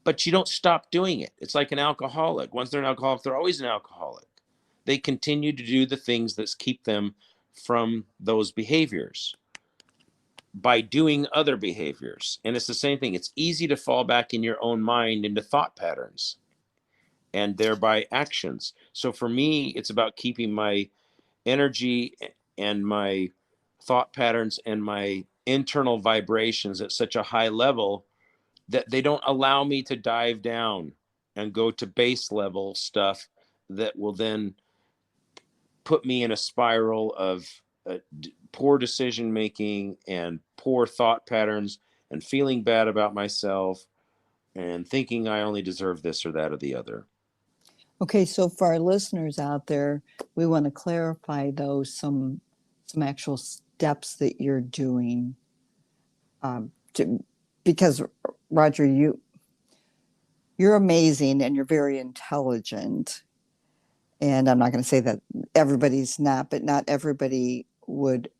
but you don't stop doing it. It's like an alcoholic. Once they're an alcoholic, they're always an alcoholic. They continue to do the things that keep them from those behaviors by doing other behaviors. And it's the same thing. It's easy to fall back in your own mind into thought patterns and thereby actions. So for me, it's about keeping my energy and my thought patterns and my internal vibrations at such a high level that they don't allow me to dive down and go to base level stuff that will then put me in a spiral of poor decision making and poor thought patterns and feeling bad about myself and thinking I only deserve this or that or the other. Okay, so for our listeners out there, we want to clarify those some actual steps that you're doing, to, because Roger, you're amazing and you're very intelligent. And I'm not going to say that everybody's not, but not everybody would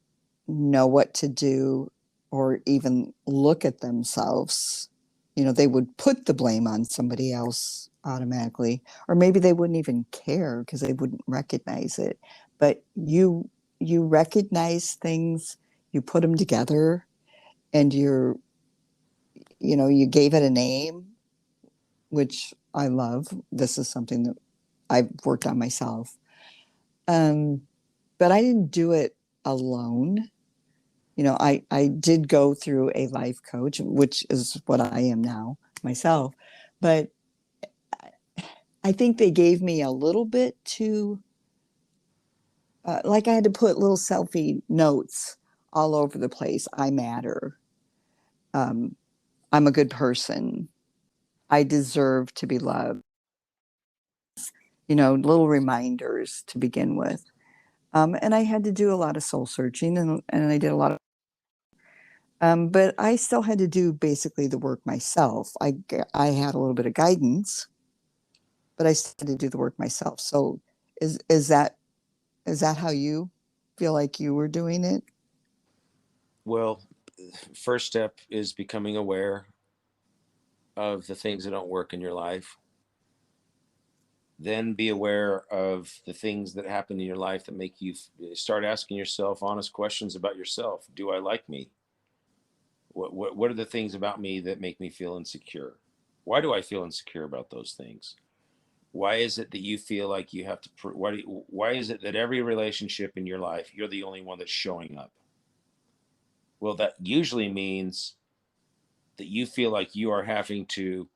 know what to do or even look at themselves. You know, they would put the blame on somebody else automatically, or maybe they wouldn't even care because they wouldn't recognize it. But you recognize things, you put them together, and you gave it a name, which I love. This is something that I've worked on myself. Um, but I didn't do it alone. I did go through a life coach, which is what I am now myself. But I think they gave me a little bit to, like I had to put little selfie notes all over the place. I matter. Um, I'm a good person. I deserve to be loved. Little reminders to begin with. And I had to do a lot of soul searching, and I did a lot of but I still had to do basically the work myself. I had a little bit of guidance, but I still had to do the work myself. So is is that is that how you feel like you were doing it? Well, first step is becoming aware of the things that don't work in your life. Then be aware of the things that happen in your life that make you start asking yourself honest questions about yourself. Do I like me? What are the things about me that make me feel insecure? Why do I feel insecure about those things? Why is it that you feel like you have to why is it that every relationship in your life you're the only one that's showing up? Well, that usually means that you feel like you are having to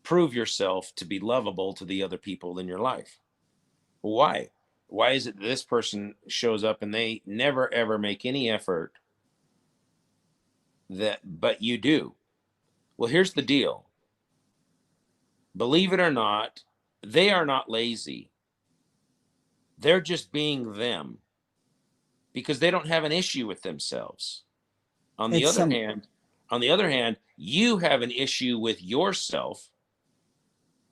prove yourself to be lovable to the other people in your life. Why? Why is it that this person shows up and they never ever make any effort but you do? Well, here's the deal. Believe it or not, they are not lazy. They're just being them because they don't have an issue with themselves. On the It's other some hand, on the other hand, you have an issue with yourself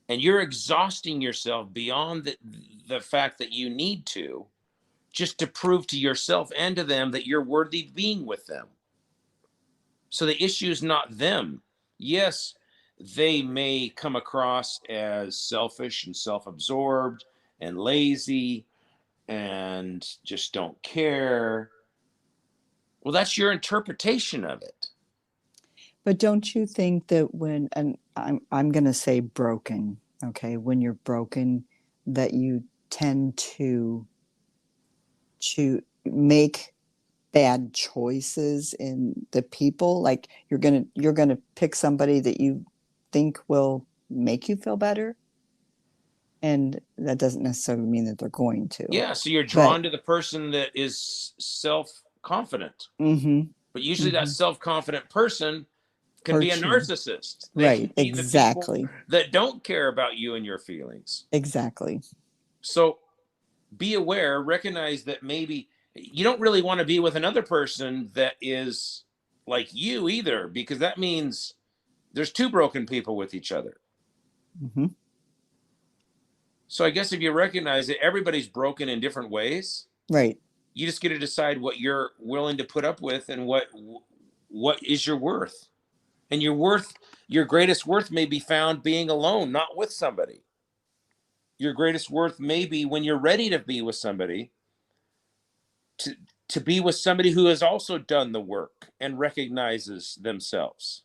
and you're exhausting yourself beyond the fact that you need to just to prove to yourself and to them that you're worthy of being with them. So the issue is not them. Yes, they may come across as selfish and self-absorbed and lazy and just don't care. Well, that's your interpretation of it. But don't you think that when, and I'm going to say broken, okay, when you're broken, that you tend to make bad choices in the people? Like you're gonna pick somebody that you think will make you feel better, and that doesn't necessarily mean that they're going to. Yeah, so you're But drawn to the person that is self-confident. mm-hmm, But usually that mm-hmm, self-confident person can be a hurt you. narcissist. They can Right, be the people exactly, that don't care about you and your feelings. exactly. So be aware, recognize that maybe you don't really want to be with another person that is like you either, because that means there's two broken people with each other. Mm-hmm. So I guess if you recognize that everybody's broken in different ways, Right. you just get to decide what you're willing to put up with and what is your worth. And your greatest worth may be found being alone, not with somebody. Your greatest worth may be when you're ready to be with somebody, to to be with somebody who has also done the work and recognizes themselves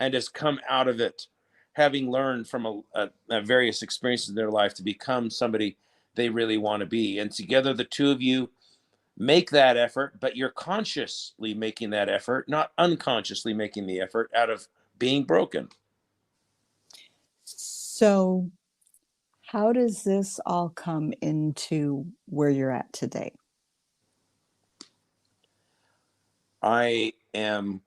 and has come out of it having learned from a various experiences in their life to become somebody they really want to be. And together the two of you make that effort, but you're consciously making that effort, not unconsciously making the effort out of being broken. So how does this all come into where you're at today? I am,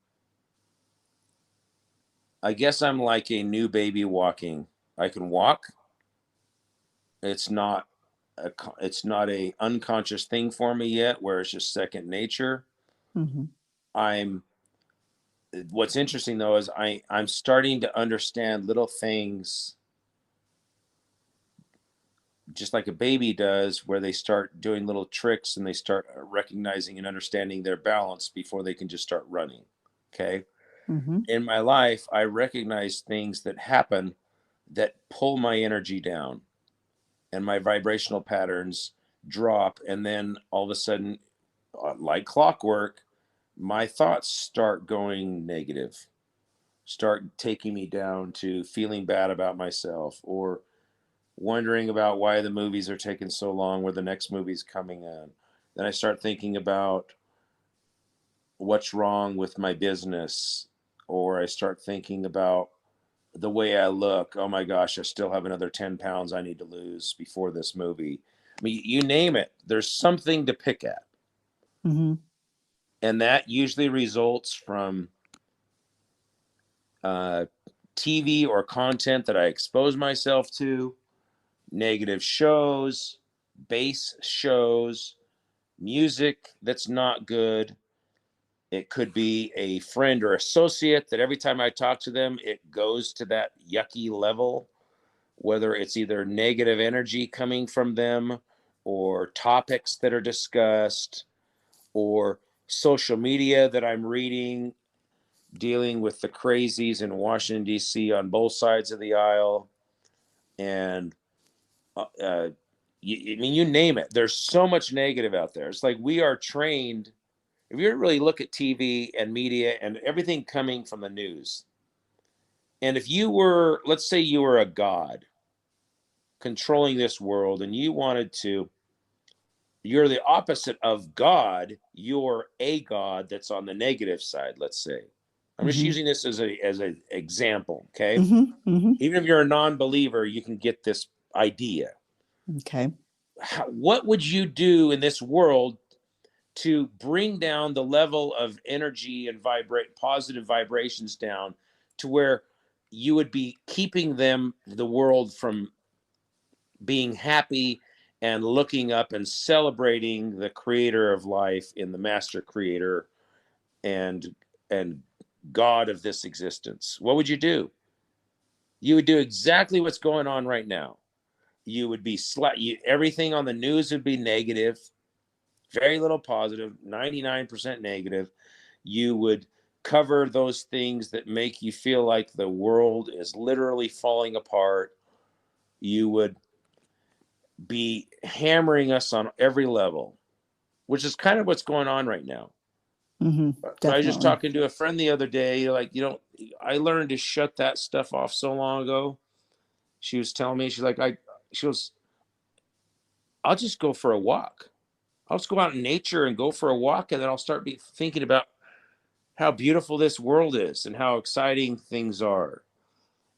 I guess I'm like a new baby walking. I can walk. It's not it's not a unconscious thing for me yet where it's just second nature. Mm-hmm. I'm What's interesting though is I'm starting to understand little things just like a baby does, where they start doing little tricks and they start recognizing and understanding their balance before they can just start running. Okay. Mm-hmm. In my life, I recognize things that happen that pull my energy down and my vibrational patterns drop. And then all of a sudden, like clockwork, my thoughts start going negative, start taking me down to feeling bad about myself or wondering about why the movies are taking so long, where the next movie's coming in. Then I start thinking about what's wrong with my business, or I start thinking about the way I look. Oh my gosh, I still have another 10 pounds I need to lose before this movie. I mean, you name it, there's something to pick at. Mm-hmm. And that usually results from uh, TV or content that I expose myself to, negative shows, base shows, music that's not good. It could be a friend or associate that every time I talk to them, it goes to that yucky level, whether it's either negative energy coming from them or topics that are discussed or social media that I'm reading dealing with the crazies in Washington, D.C. on both sides of the aisle. And I mean, you name it. There's so much negative out there. It's like we are trained. If you really look at TV and media and everything coming from the news, and if you were, let's say you were a god controlling this world and you wanted to, you're the opposite of God, you're a god that's on the negative side, let's say. I'm just Mm-hmm. using this as an example, okay? Mm-hmm. Mm-hmm. Even if you're a non-believer, you can get this idea. Okay. What would you do in this world to bring down the level of energy and vibrate positive vibrations down to where you would be keeping them, the world, from being happy and looking up and celebrating the creator of life in the master creator and and God of this existence? What would you do? You would do exactly what's going on right now. You would be everything on the news would be negative, very little positive, 99% negative. You would cover those things that make you feel like the world is literally falling apart. You would be hammering us on every level, which is kind of what's going on right now. Hmm. So I was just Definitely. talking to a friend the other day, like, I learned to shut that stuff off so long ago. She was telling me, she goes, I'll just go for a walk. I'll just go out in nature and go for a walk, and then I'll start thinking about how beautiful this world is and how exciting things are.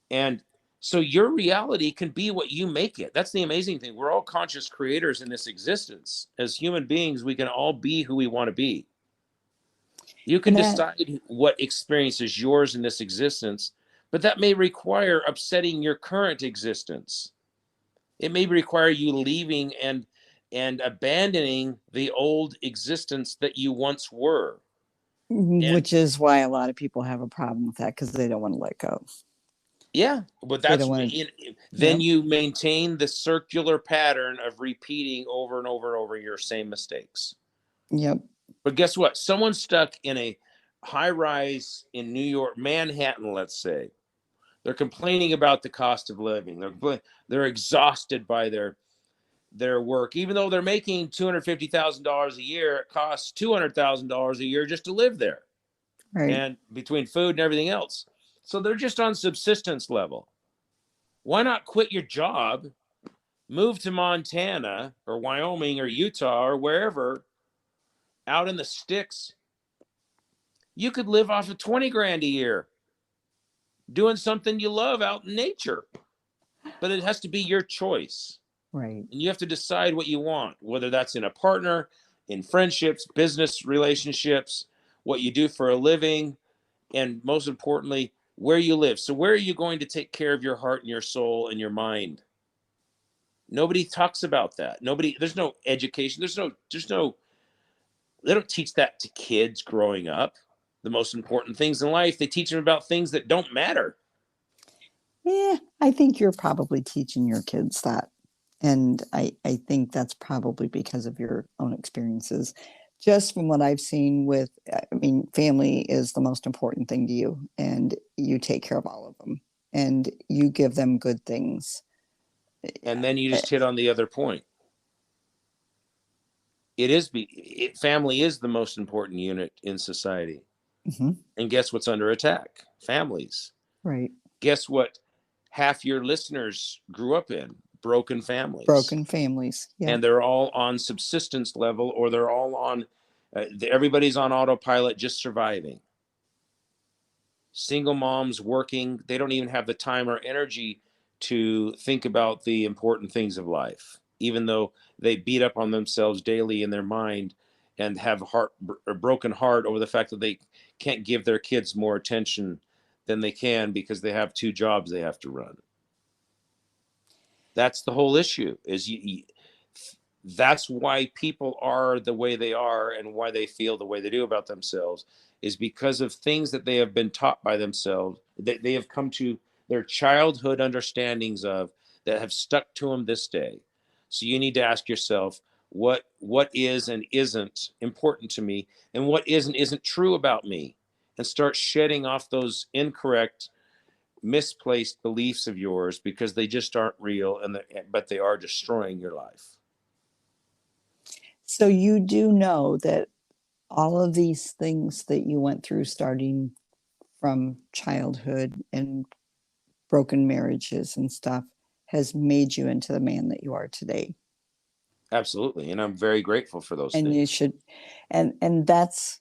And so your reality can be what you make it. That's the amazing thing. We're all conscious creators in this existence. As human beings, we can all be who we want to be. You can And that, decide what experience is yours in this existence, but that may require upsetting your current existence. It may require you leaving and abandoning the old existence that you once were. And which is why a lot of people have a problem with that because they don't want to let go. yeah, but They don't want to. then Yep. you maintain the circular pattern of repeating over and over and over your same mistakes. Yep. But guess what? Someone stuck in a high rise in New York, Manhattan, let's say, they're complaining about the cost of living. They're exhausted by their work, even though they're making $250,000 a year. It costs $200,000 a year just to live there, Right. and between food and everything else. So they're just on subsistence level. Why not quit your job, move to Montana or Wyoming or Utah or wherever out in the sticks? You could live off of 20 grand a year doing something you love out in nature, but it has to be your choice. Right. And you have to decide what you want, whether that's in a partner, in friendships, business relationships, what you do for a living, and most importantly, where you live. So, where are you going to take care of your heart and your soul and your mind? Nobody talks about that. There's no education. They don't teach that to kids growing up. The most important things in life, they teach them about things that don't matter. Yeah, I think you're probably teaching your kids that. And I think that's probably because of your own experiences. Just from what I've seen with, I mean, family is the most important thing to you, and you take care of all of them, and you give them good things. And then you Eh, just hit on the other point. Family is the most important unit in society. mhm. And guess what's under attack? Families. Right. Guess what half your listeners grew up in? Broken families. Broken families. Yep. And they're all on subsistence level, or they're all on, everybody's on autopilot, just surviving. Single moms working, they don't even have the time or energy to think about the important things of life, even though they beat up on themselves daily in their mind and have a broken heart over the fact that they can't give their kids more attention than they can because they have two jobs they have to run. That's the whole issue. That's why people are the way they are and why they feel the way they do about themselves, is because of things that they have been taught by themselves, that they have come to their childhood understandings of, that have stuck to them this day. So you need to ask yourself, what is and isn't important to me, and what is and isn't true about me, and start shedding off those incorrect, misplaced beliefs of yours, because they just aren't real, but they are destroying your life. So you do know that all of these things that you went through starting from childhood and broken marriages and stuff has made you into the man that you are today. Absolutely, and I'm very grateful for those And you things. should, and that's,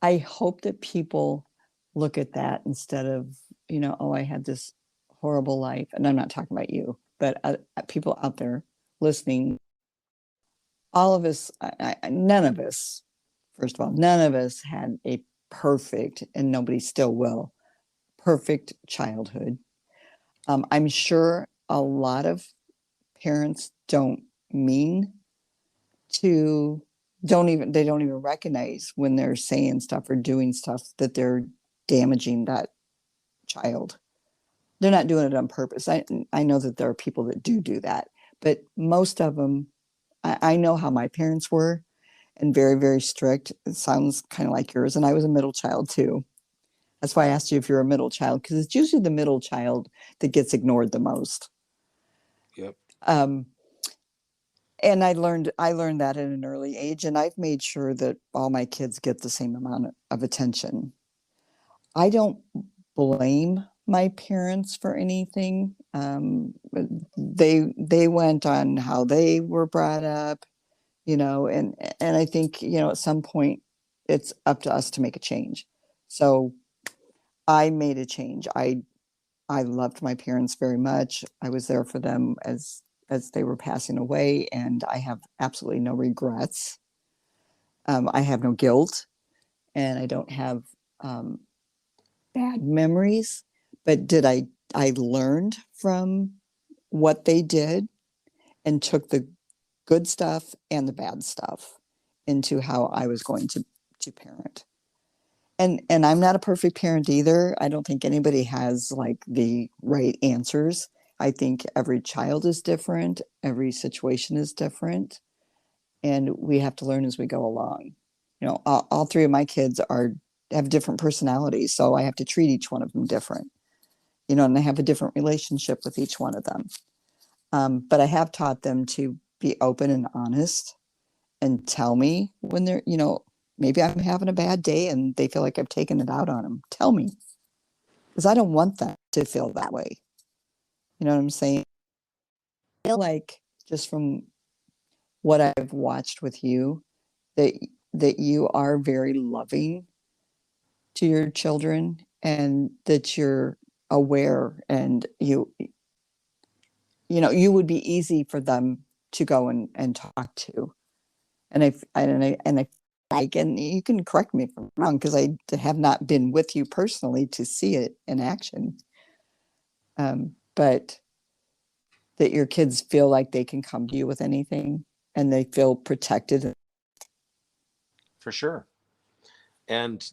I hope that people look at that instead of, oh, I had this horrible life. And I'm not talking about you, but people out there listening, all of us, none of us, first of all, none of us had a perfect, and nobody still will, perfect childhood. I'm sure a lot of parents don't mean to, they don't even recognize when they're saying stuff or doing stuff that they're damaging that child. They're not doing it on purpose. I know that there are people that do that, but most of them, I know how my parents were, and very, very strict. It sounds kind of like yours. And I was a middle child too. That's why I asked you if you're a middle child, because it's usually the middle child that gets ignored the most. Yep. Um, and I learned that at an early age, and I've made sure that all my kids get the same amount of attention. I don't blame my parents for anything. They went on how they were brought up, and I think, at some point it's up to us to make a change. So I made a change. I loved my parents very much. I was there for them as they were passing away, and I have absolutely no regrets. I have no guilt, and I don't have um, bad memories. But I learned from what they did and took the good stuff and the bad stuff into how I was going to parent. And I'm not a perfect parent either. I don't think anybody has like the right answers. I think every child is different, every situation is different, and we have to learn as we go along. All three of my kids are have different personalities, so I have to treat each one of them different. And I have a different relationship with each one of them. But I have taught them to be open and honest and tell me when maybe I'm having a bad day and they feel like I've taken it out on them. Tell me, because I don't want them to feel that way. You know what I'm saying? I feel like, just from what I've watched with you, that you are very loving to your children, and that you're aware, and you would be easy for them to go and talk to. And I like, and you can correct me if I'm wrong, because I have not been with you personally to see it in action. But that your kids feel like they can come to you with anything, and they feel protected. For sure. And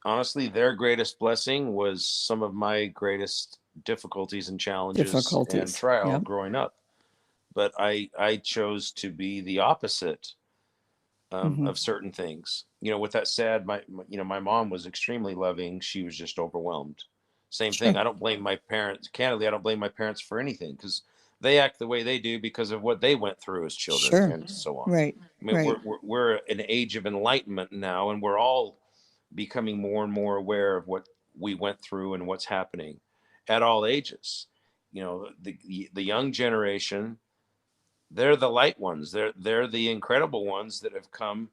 honestly, their greatest blessing was some of my greatest difficulties and challenges and Difficulties. trial Yep. growing up. But I chose to be the opposite Mm-hmm. of certain things. With that said, my mom was extremely loving. She was just overwhelmed. Same thing. Sure. I don't blame my parents. Candidly, I don't blame my parents for anything, because they act the way they do because of what they went through as children Sure. and so on. Right. I mean, Right. we're an age of enlightenment now, and we're all becoming more and more aware of what we went through and what's happening at all ages. The young generation, they're the light ones. They're the incredible ones that have come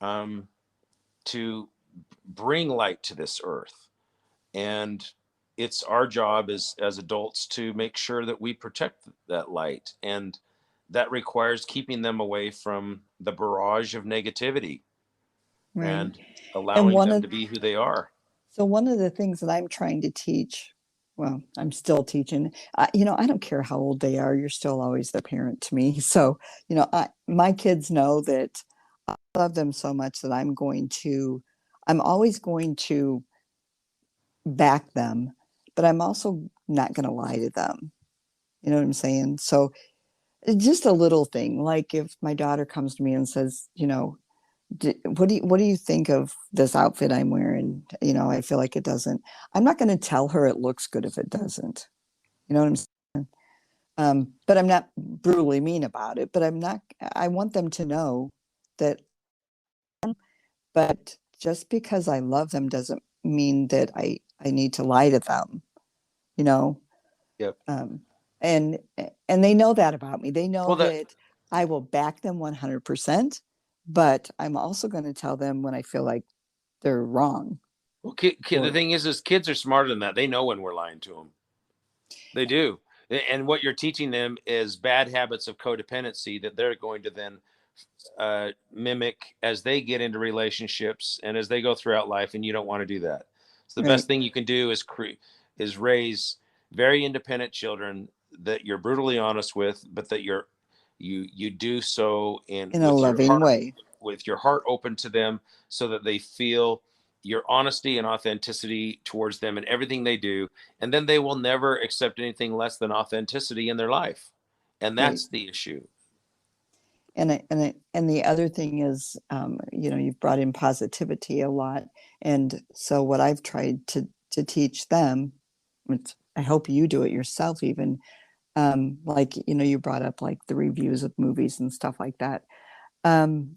um, to bring light to this earth, and it's our job as adults to make sure that we protect that light, and that requires keeping them away from the barrage of negativity Right. and And allowing one them of to be who they are. so one of the things that I'm trying to teach, well, I'm still teaching. I don't care how old they are. You're still always the parent to me. So, my kids know that I love them so much that I'm always going to back them, but I'm also not going to lie to them. You know what I'm saying? So, just a little thing, like if my daughter comes to me and says, what do you think of this outfit I'm wearing? I feel like it doesn't. I'm not going to tell her it looks good if it doesn't. You know what I'm saying? But I'm not brutally mean about it. But I'm not. I want them to know that. But just because I love them doesn't mean that I need to lie to them. You know. Yep. Um, and and they know that about me. They know Well, that that I will back them 100%. But I'm also going to tell them when I feel like they're wrong. well, the Or thing is kids are smarter than that. They know when we're lying to them. They do. And what you're teaching them is bad habits of codependency that they're going to then mimic as they get into relationships and as they go throughout life. And you don't want to do that. So the right, best thing you can do is raise very independent children that you're brutally honest with, but that you do so in in a loving way. with your heart open to them, so that they feel your honesty and authenticity towards them in everything they do, and then they will never accept anything less than authenticity in their life, and Right. that's the issue. And the other thing is, you've brought in positivity a lot, and so what I've tried to teach them, which I hope you do it yourself, even like you brought up like the reviews of movies and stuff like that. Um,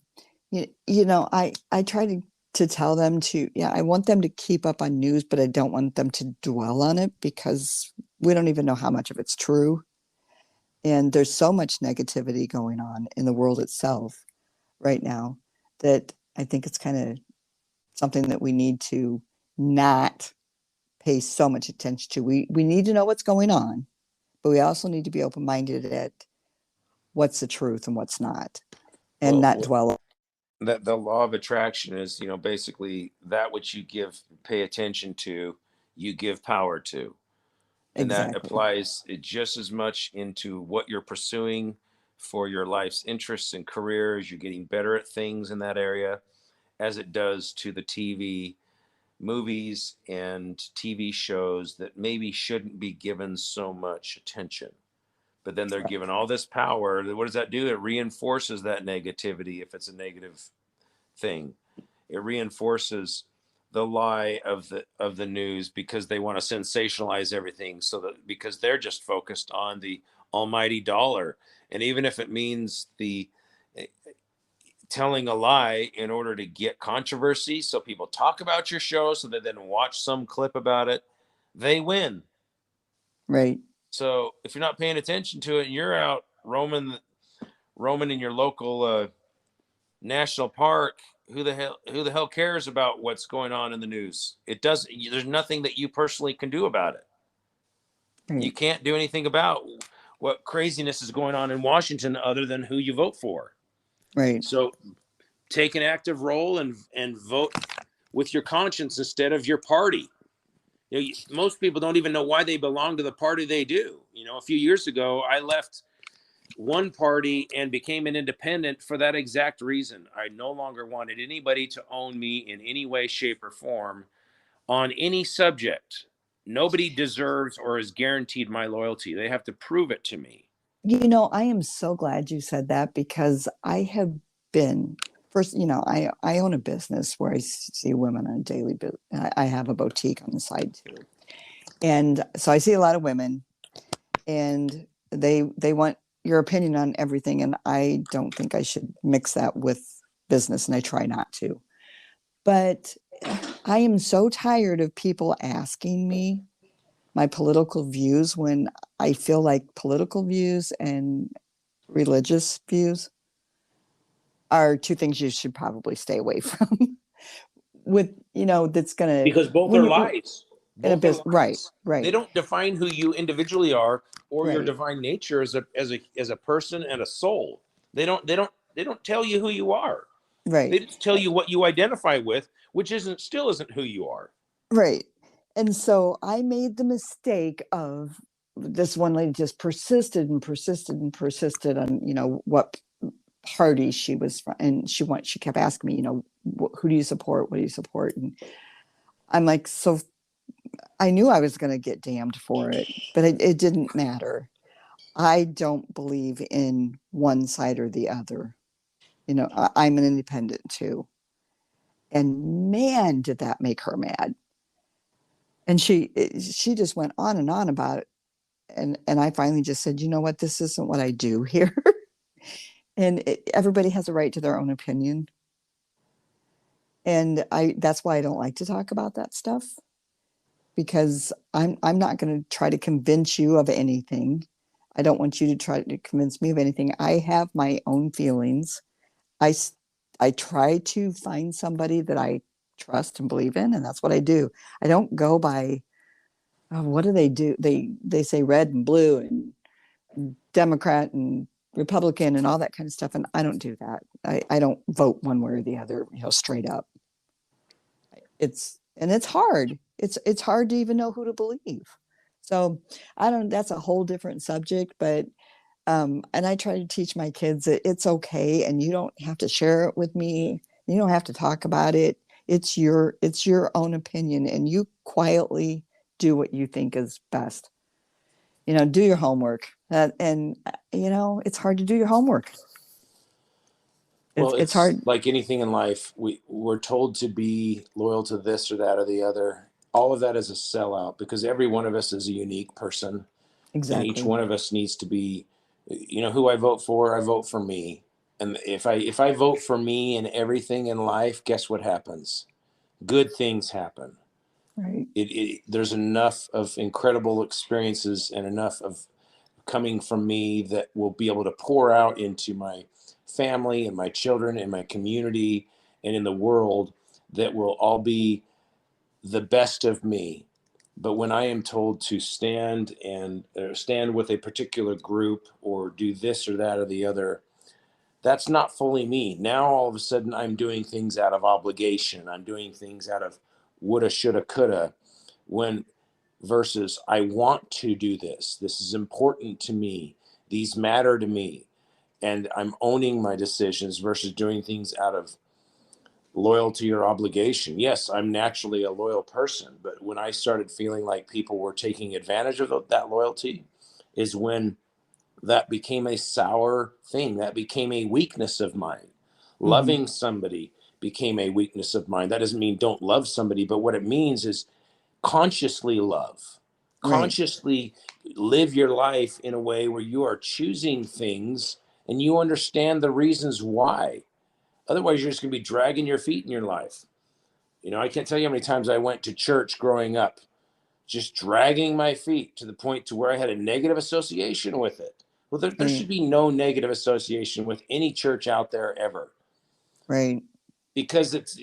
I try to tell them to, yeah, I want them to keep up on news, but I don't want them to dwell on it because we don't even know how much of it's true. And there's so much negativity going on in the world itself right now that I think it's kind of something that we need to not pay so much attention to. We need to know what's going on, but we also need to be open minded at what's the truth and what's not, and not Well, dwell. that the law of attraction is, basically that which you pay attention to, you give power to. And that Exactly. applies just as much into what you're pursuing for your life's interests and careers. You're getting better at things in that area, as it does to the TV movies and TV shows that maybe shouldn't be given so much attention. But then they're given all this power. What does that do? It reinforces that negativity if it's a negative thing. It reinforces the lie of the news because they want to sensationalize everything, so that because they're just focused on the almighty dollar. And even if it means the telling a lie in order to get controversy, so people talk about your show, so they then watch some clip about it, they win. Right. So if you're not paying attention to it and you're out roaming in your local national park, who the hell cares about what's going on in the news? It does. There's nothing that you personally can do about it. You Right. can't do anything about what craziness is going on in Washington other than who you vote for. Right. So take an active role and vote with your conscience instead of your party. Most people don't even know why they belong to the party they do. A few years ago, I left one party and became an independent for that exact reason. I no longer wanted anybody to own me in any way, shape, or form on any subject. Nobody deserves or is guaranteed my loyalty. They have to prove it to me. I am so glad you said that because I have been first, I own a business where I see women on a daily I have a boutique on the side too. And so I see a lot of women and they want your opinion on everything. And I don't think I should mix that with business, and I try not to. But I am so tired of people asking me my political views when I feel like political views and religious views are two things you should probably stay away from. With that's gonna Because both when are you lies. in a Both are business, right, lies. They right, don't define who you individually are or your right, divine nature as a person and a soul. They don't tell you who you are. They right, just tell you what you identify with, which still isn't who you are. right. And so I made the mistake of this one lady just persisted and persisted and persisted on what party she was from, and she kept asking me, who do you support, what do you support, and I'm like, so I knew I was going to get damned for it, but it didn't matter. I don't believe in one side or the other. I'm an independent too. And man, did that make her mad. And she just went on about it. And I finally just said, you know what, this isn't what I do here. And everybody has a right to their own opinion. And that's why I don't like to talk about that stuff, because I'm not going to try to convince you of anything. I don't want you to try to convince me of anything. I have my own feelings. I I try to find somebody that I trust and believe in, and that's what I do. I don't go by, oh, what do they do? They say red and blue and Democrat and Republican and all that kind of stuff, and I don't do that. I don't vote one way or the other, straight up. It's hard. It's hard to even know who to believe. So I don't. That's a whole different subject, but and I try to teach my kids that it's okay, and you don't have to share it with me. You don't have to talk about it. It's your own opinion, and you quietly do what you think is best. Do your homework, and it's hard to do your homework. Well, It's it's hard. like anything in life. We're told to be loyal to this or that or the other. All of that is a sellout because every one of us is a unique person, and each Exactly. one of us needs to be, who I vote for. I vote for me, and if I vote for me in everything in life, guess what happens? Good things happen. Right. There's enough of incredible experiences and enough of coming from me that will be able to pour out into my family and my children and my community and in the world that will all be the best of me. But when I am told to stand and stand with a particular group or do this or that or the other, that's not fully me. Now all of a sudden I'm doing things out of obligation. I'm doing things out of woulda, shoulda, coulda. When versus I want to do this. This is important to me. These matter to me. And I'm owning my decisions versus doing things out of loyalty or obligation. Yes, I'm naturally a loyal person, but when I started feeling like people were taking advantage of that loyalty is when that became a sour thing. That became a weakness of mine. Hmm. Loving somebody became a weakness of mine. That doesn't mean don't love somebody, but what it means is consciously love, Right. consciously live your life in a way where you are choosing things and you understand the reasons why. Otherwise, you're just going to be dragging your feet in your life. I can't tell you how many times I went to church growing up, just dragging my feet to the point to where I had a negative association with it. Well, there Right. should be no negative association with any church out there ever Right. because it's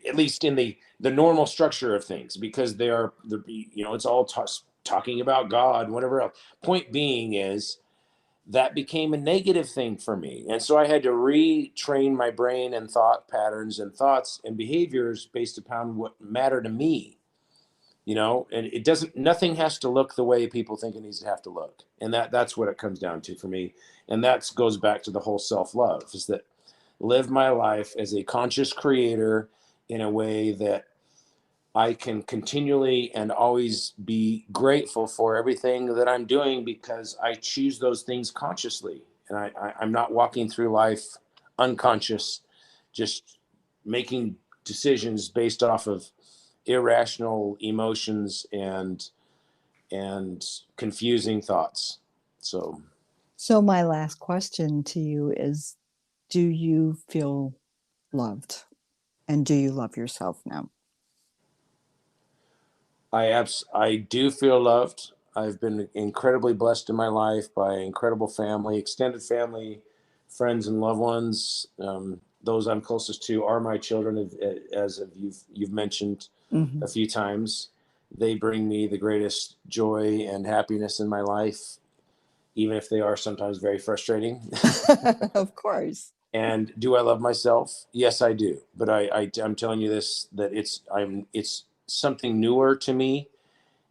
at least in the normal structure of things because it's all talking about God, whatever else. Point being is that became a negative thing for me, and so I had to retrain my brain and thought patterns and thoughts and behaviors based upon what matter to me. And it doesn't, nothing has to look the way people think it needs to have to look, and that's what it comes down to for me. And that goes back to the whole self-love, is that live my life as a conscious creator in a way that I can continually and always be grateful for everything that I'm doing because I choose those things consciously. And I'm not walking through life unconscious, just making decisions based off of irrational emotions and confusing thoughts. So So my last question to you is, do you feel loved? And do you love yourself now? I do feel loved. I've been incredibly blessed in my life by incredible family, extended family, friends, and loved ones. Those I'm closest to are my children, as you've mentioned Hmm. a few times. They bring me the greatest joy and happiness in my life, even if they are sometimes very frustrating. Of course. And do I love myself? Yes, I do. But I'm telling you this, that it's something newer to me,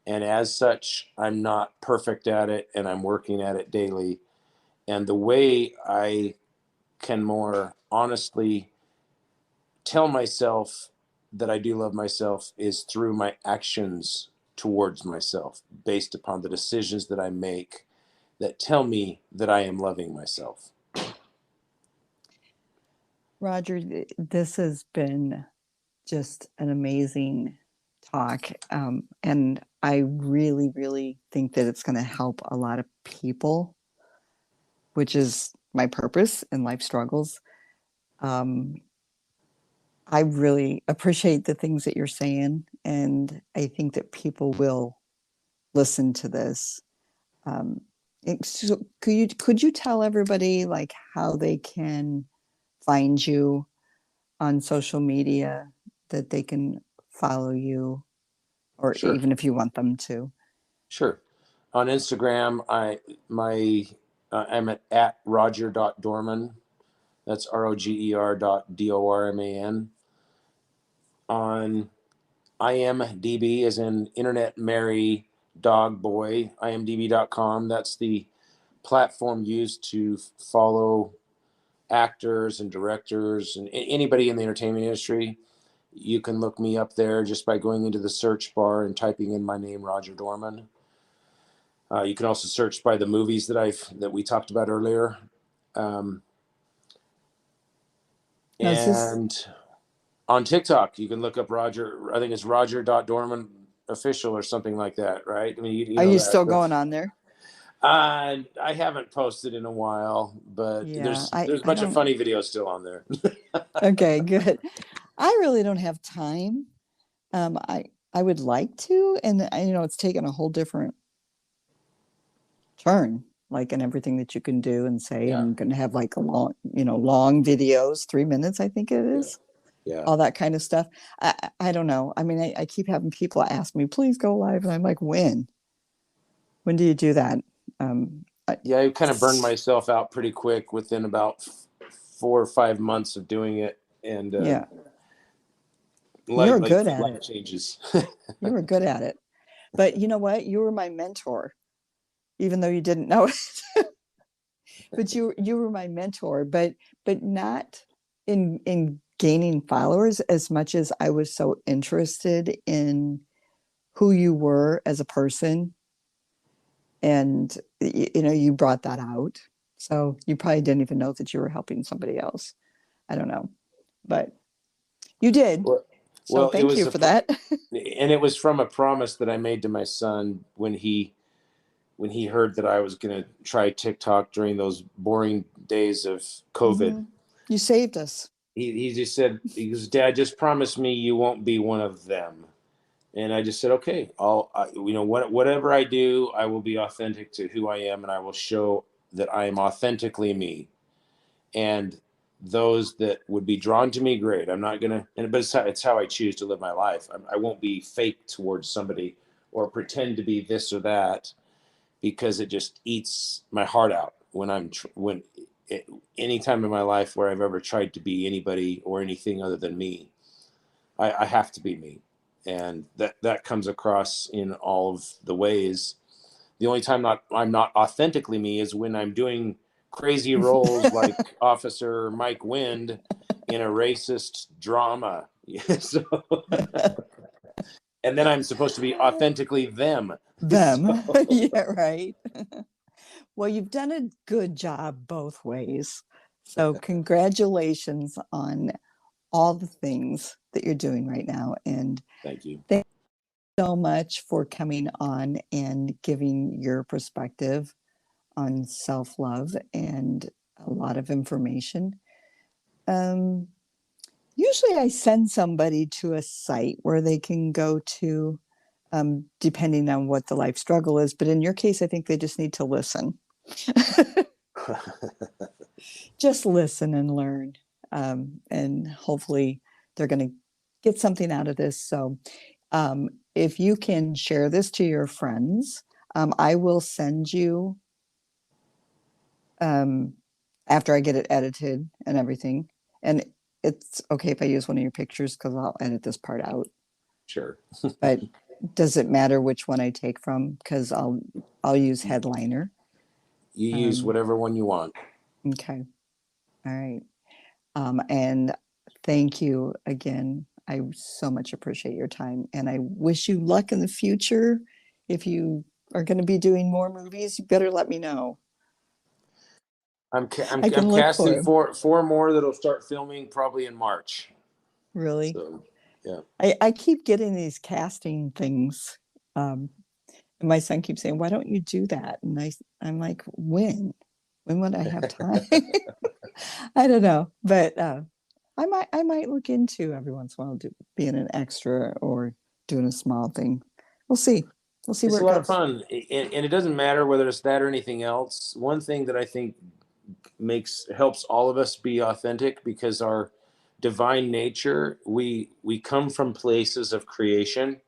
and as such I'm not perfect at it and I'm working at it daily. And the way I can more honestly tell myself that I do love myself is through my actions towards myself based upon the decisions that I make that tell me that I am loving myself. Roger, this has been just an amazing talk. And I really, really think that it's going to help a lot of people, which is my purpose in life struggles. Um, I really appreciate the things that you're saying. And I think that people will listen to this. Um, so could you tell everybody like how they can find you on social media, that they can follow you, or Sure. even if you want them to? Sure. On Instagram, I'm at roger.dorman. That's roger.dorman. On IMDb, as in Internet Mary Dog Boy, imdb.com. That's the platform used to follow actors and directors and anybody in the entertainment industry. You can look me up there just by going into the search bar and typing in my name, Roger Dorman. You can also search by the movies that we talked about earlier. Um, Now, is this, And on TikTok, you can look up Roger. I think it's Roger.Dorman official or something like that, right? I mean, you are know you that. still going on there? I haven't posted in a while, but Yeah, there's a I bunch of don't. funny videos still on there. Okay, good. I really don't have time. I would like to, and it's taken a whole different turn, like in everything that you can do and say, Yeah, and going to have like a long videos, 3 minutes, I think it yeah, is, yeah. all that kind of stuff. I don't know. I mean, I keep having people ask me, please go live, and I'm like, when? When do you do that? I, Yeah, I kind of burned myself out pretty quick within about 4 or 5 months of doing it, and yeah, life you're good at life it. changes. You were good at it. But you know what? You were my mentor, even though you didn't know it. But you were my mentor, but not in gaining followers as much as I was so interested in who you were as a person. And you brought that out. So you probably didn't even know that you were helping somebody else. I don't know. But you did. well, So well, it thank was you for that. and it was from a promise that I made to my son when he heard that I was going to try TikTok during those boring days of COVID. Hmm. You saved us. He just said, he goes, Dad, just promise me you won't be one of them. And I just said, okay, whatever I do, I will be authentic to who I am, and I will show that I am authentically me. And those that would be drawn to me, great. I'm not gonna, but it's how I choose to live my life. I won't be fake towards somebody or pretend to be this or that, because it just eats my heart out when any time in my life where I've ever tried to be anybody or anything other than me. I have to be me, and that comes across in all of the ways. The only time I'm not authentically me is when I'm doing crazy roles like Officer Mike Wind in a racist drama. So, and then I'm supposed to be authentically them. Them. So Yeah, right. Well, you've done a good job both ways. So, congratulations on all the things that you're doing right now. And thank you. thank you so much for coming on and giving your perspective on self love and a lot of information. Um, Usually, I send somebody to a site where they can go to, depending on what the life struggle is. But in your case, I think they just need to listen. Just listen and learn. And hopefully they're going to get something out of this. So if you can share this to your friends, I will send you, um, after I get it edited and everything. And it's okay if I use one of your pictures because I'll edit this part out. Sure. But does it matter which one I take from? Because I'll use headliner. You use Um, whatever one you want. okay. All right. And thank you again. I so much appreciate your time, and I wish you luck in the future. If you are going to be doing more movies, you better let me know. I I'm can look for casting them. four more that'll start filming probably in March. Really, So yeah. I keep getting these casting things, and my son keeps saying, "Why don't you do that?" And I'm like, "When? When would I have time?" I don't know, but I might look into every once in a while being an extra or doing a small thing. We'll see. We'll see It's where a it lot of goes. fun, and it doesn't matter whether it's that or anything else. One thing that I think helps all of us be authentic, because our divine nature, we come from places of creation.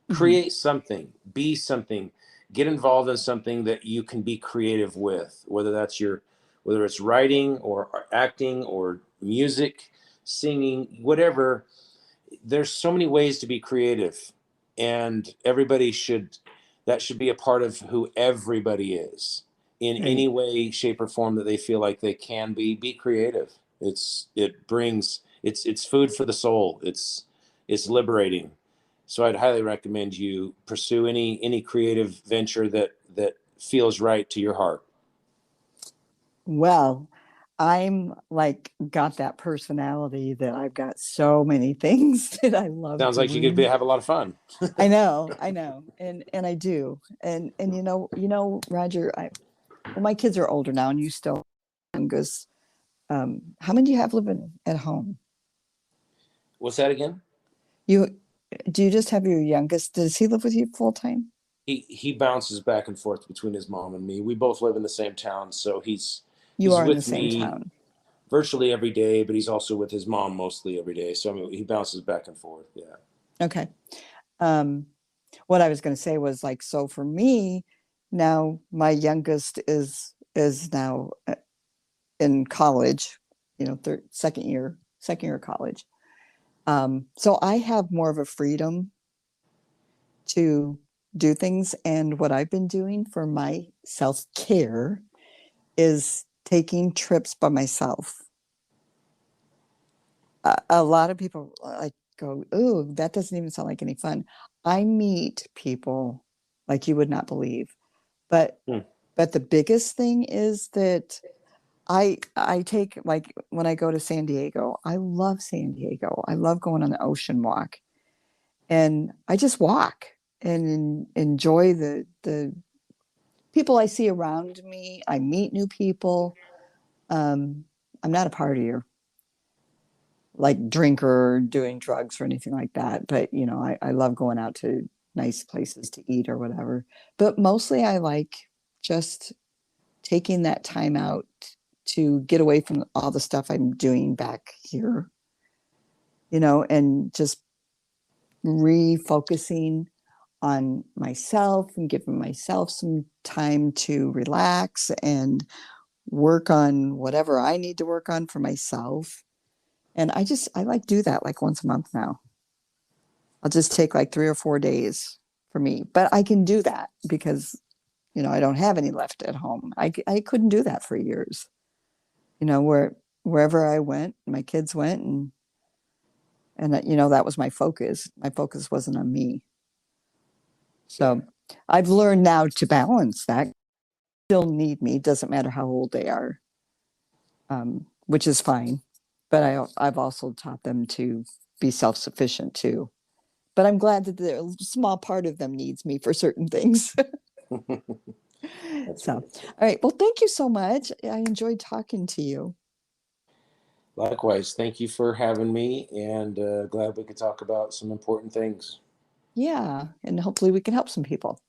Mhm. Create something, be something, get involved in something that you can be creative with, whether it's writing or acting or music, singing, whatever. There's so many ways to be creative, and that should be a part of who everybody is, in Right. any way, shape, or form that they feel like they can be creative. It's food for the soul. It's liberating. So I'd highly recommend you pursue any creative venture that feels right to your heart. Well, I'm like got that personality that I've got so many things that I love Sounds like you could doing. have a lot of fun. I know, and I do, and Roger, well, my kids are older now, and you still youngest. How many do you have living at home? What's that again? You do you just have your youngest? Does he live with you full time? He bounces back and forth between his mom and me. We both live in the same town, so You he's are in the with same me town. virtually every day, but he's also with his mom mostly every day. So I mean, he bounces back and forth. Yeah. Okay. Um, what I was going to say was like, so for me, now my youngest is now in college, second year of college. So I have more of a freedom to do things. And what I've been doing for my self care is taking trips by myself. A lot of people like go, "Oh, that doesn't even sound like any fun." I meet people like you would not believe. But Hmm. but the biggest thing is that I take like when I go to San Diego, I love San Diego. I love going on the ocean walk. And I just walk and enjoy the people I see around me. I meet new people. Um, I'm not a partier, like drinker, doing drugs or anything like that. But I love going out to nice places to eat or whatever. But mostly I like just taking that time out to get away from all the stuff I'm doing back here, and just refocusing on myself and giving myself some time to relax and work on whatever I need to work on for myself. And I like do that like once a month now. I'll just take like 3 or 4 days for me, but I can do that because, I don't have any left at home. I couldn't do that for years, wherever I went, my kids went and that was my focus. My focus wasn't on me. Yeah. So I've learned now to balance that. Still need me, doesn't matter how old they are, which is fine. But I've also taught them to be self sufficient too. But I'm glad that a small part of them needs me for certain things. That's So, right. all right. Well, thank you so much. I enjoyed talking to you. Likewise, thank you for having me, and glad we could talk about some important things. Yeah. And hopefully we can help some people.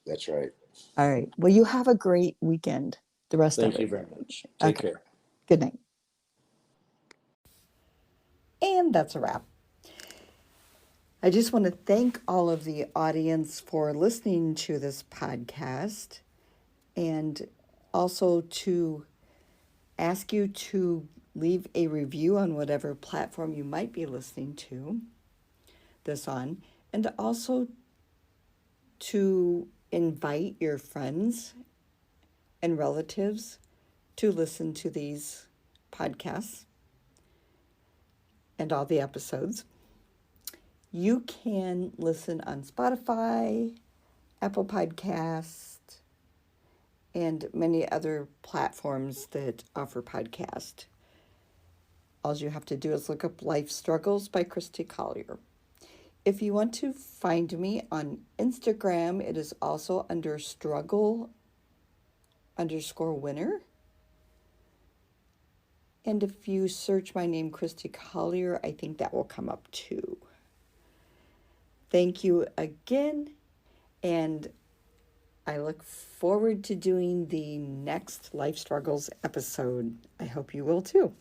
That's right. All right. Well, you have a great weekend, the rest of Thank you it. very much. Take Okay. care. Good night. And that's a wrap. I just want to thank all of the audience for listening to this podcast and also to ask you to leave a review on whatever platform you might be listening to this on, and also to invite your friends and relatives to listen to these podcasts and all the episodes. You can listen on Spotify, Apple Podcast, and many other platforms that offer podcast. All you have to do is look up Life Struggles by Christy Collier. If you want to find me on Instagram, it is also under struggle_winner. And if you search my name, Christy Collier, I think that will come up too. Thank you again, and I look forward to doing the next Life Struggles episode. I hope you will too.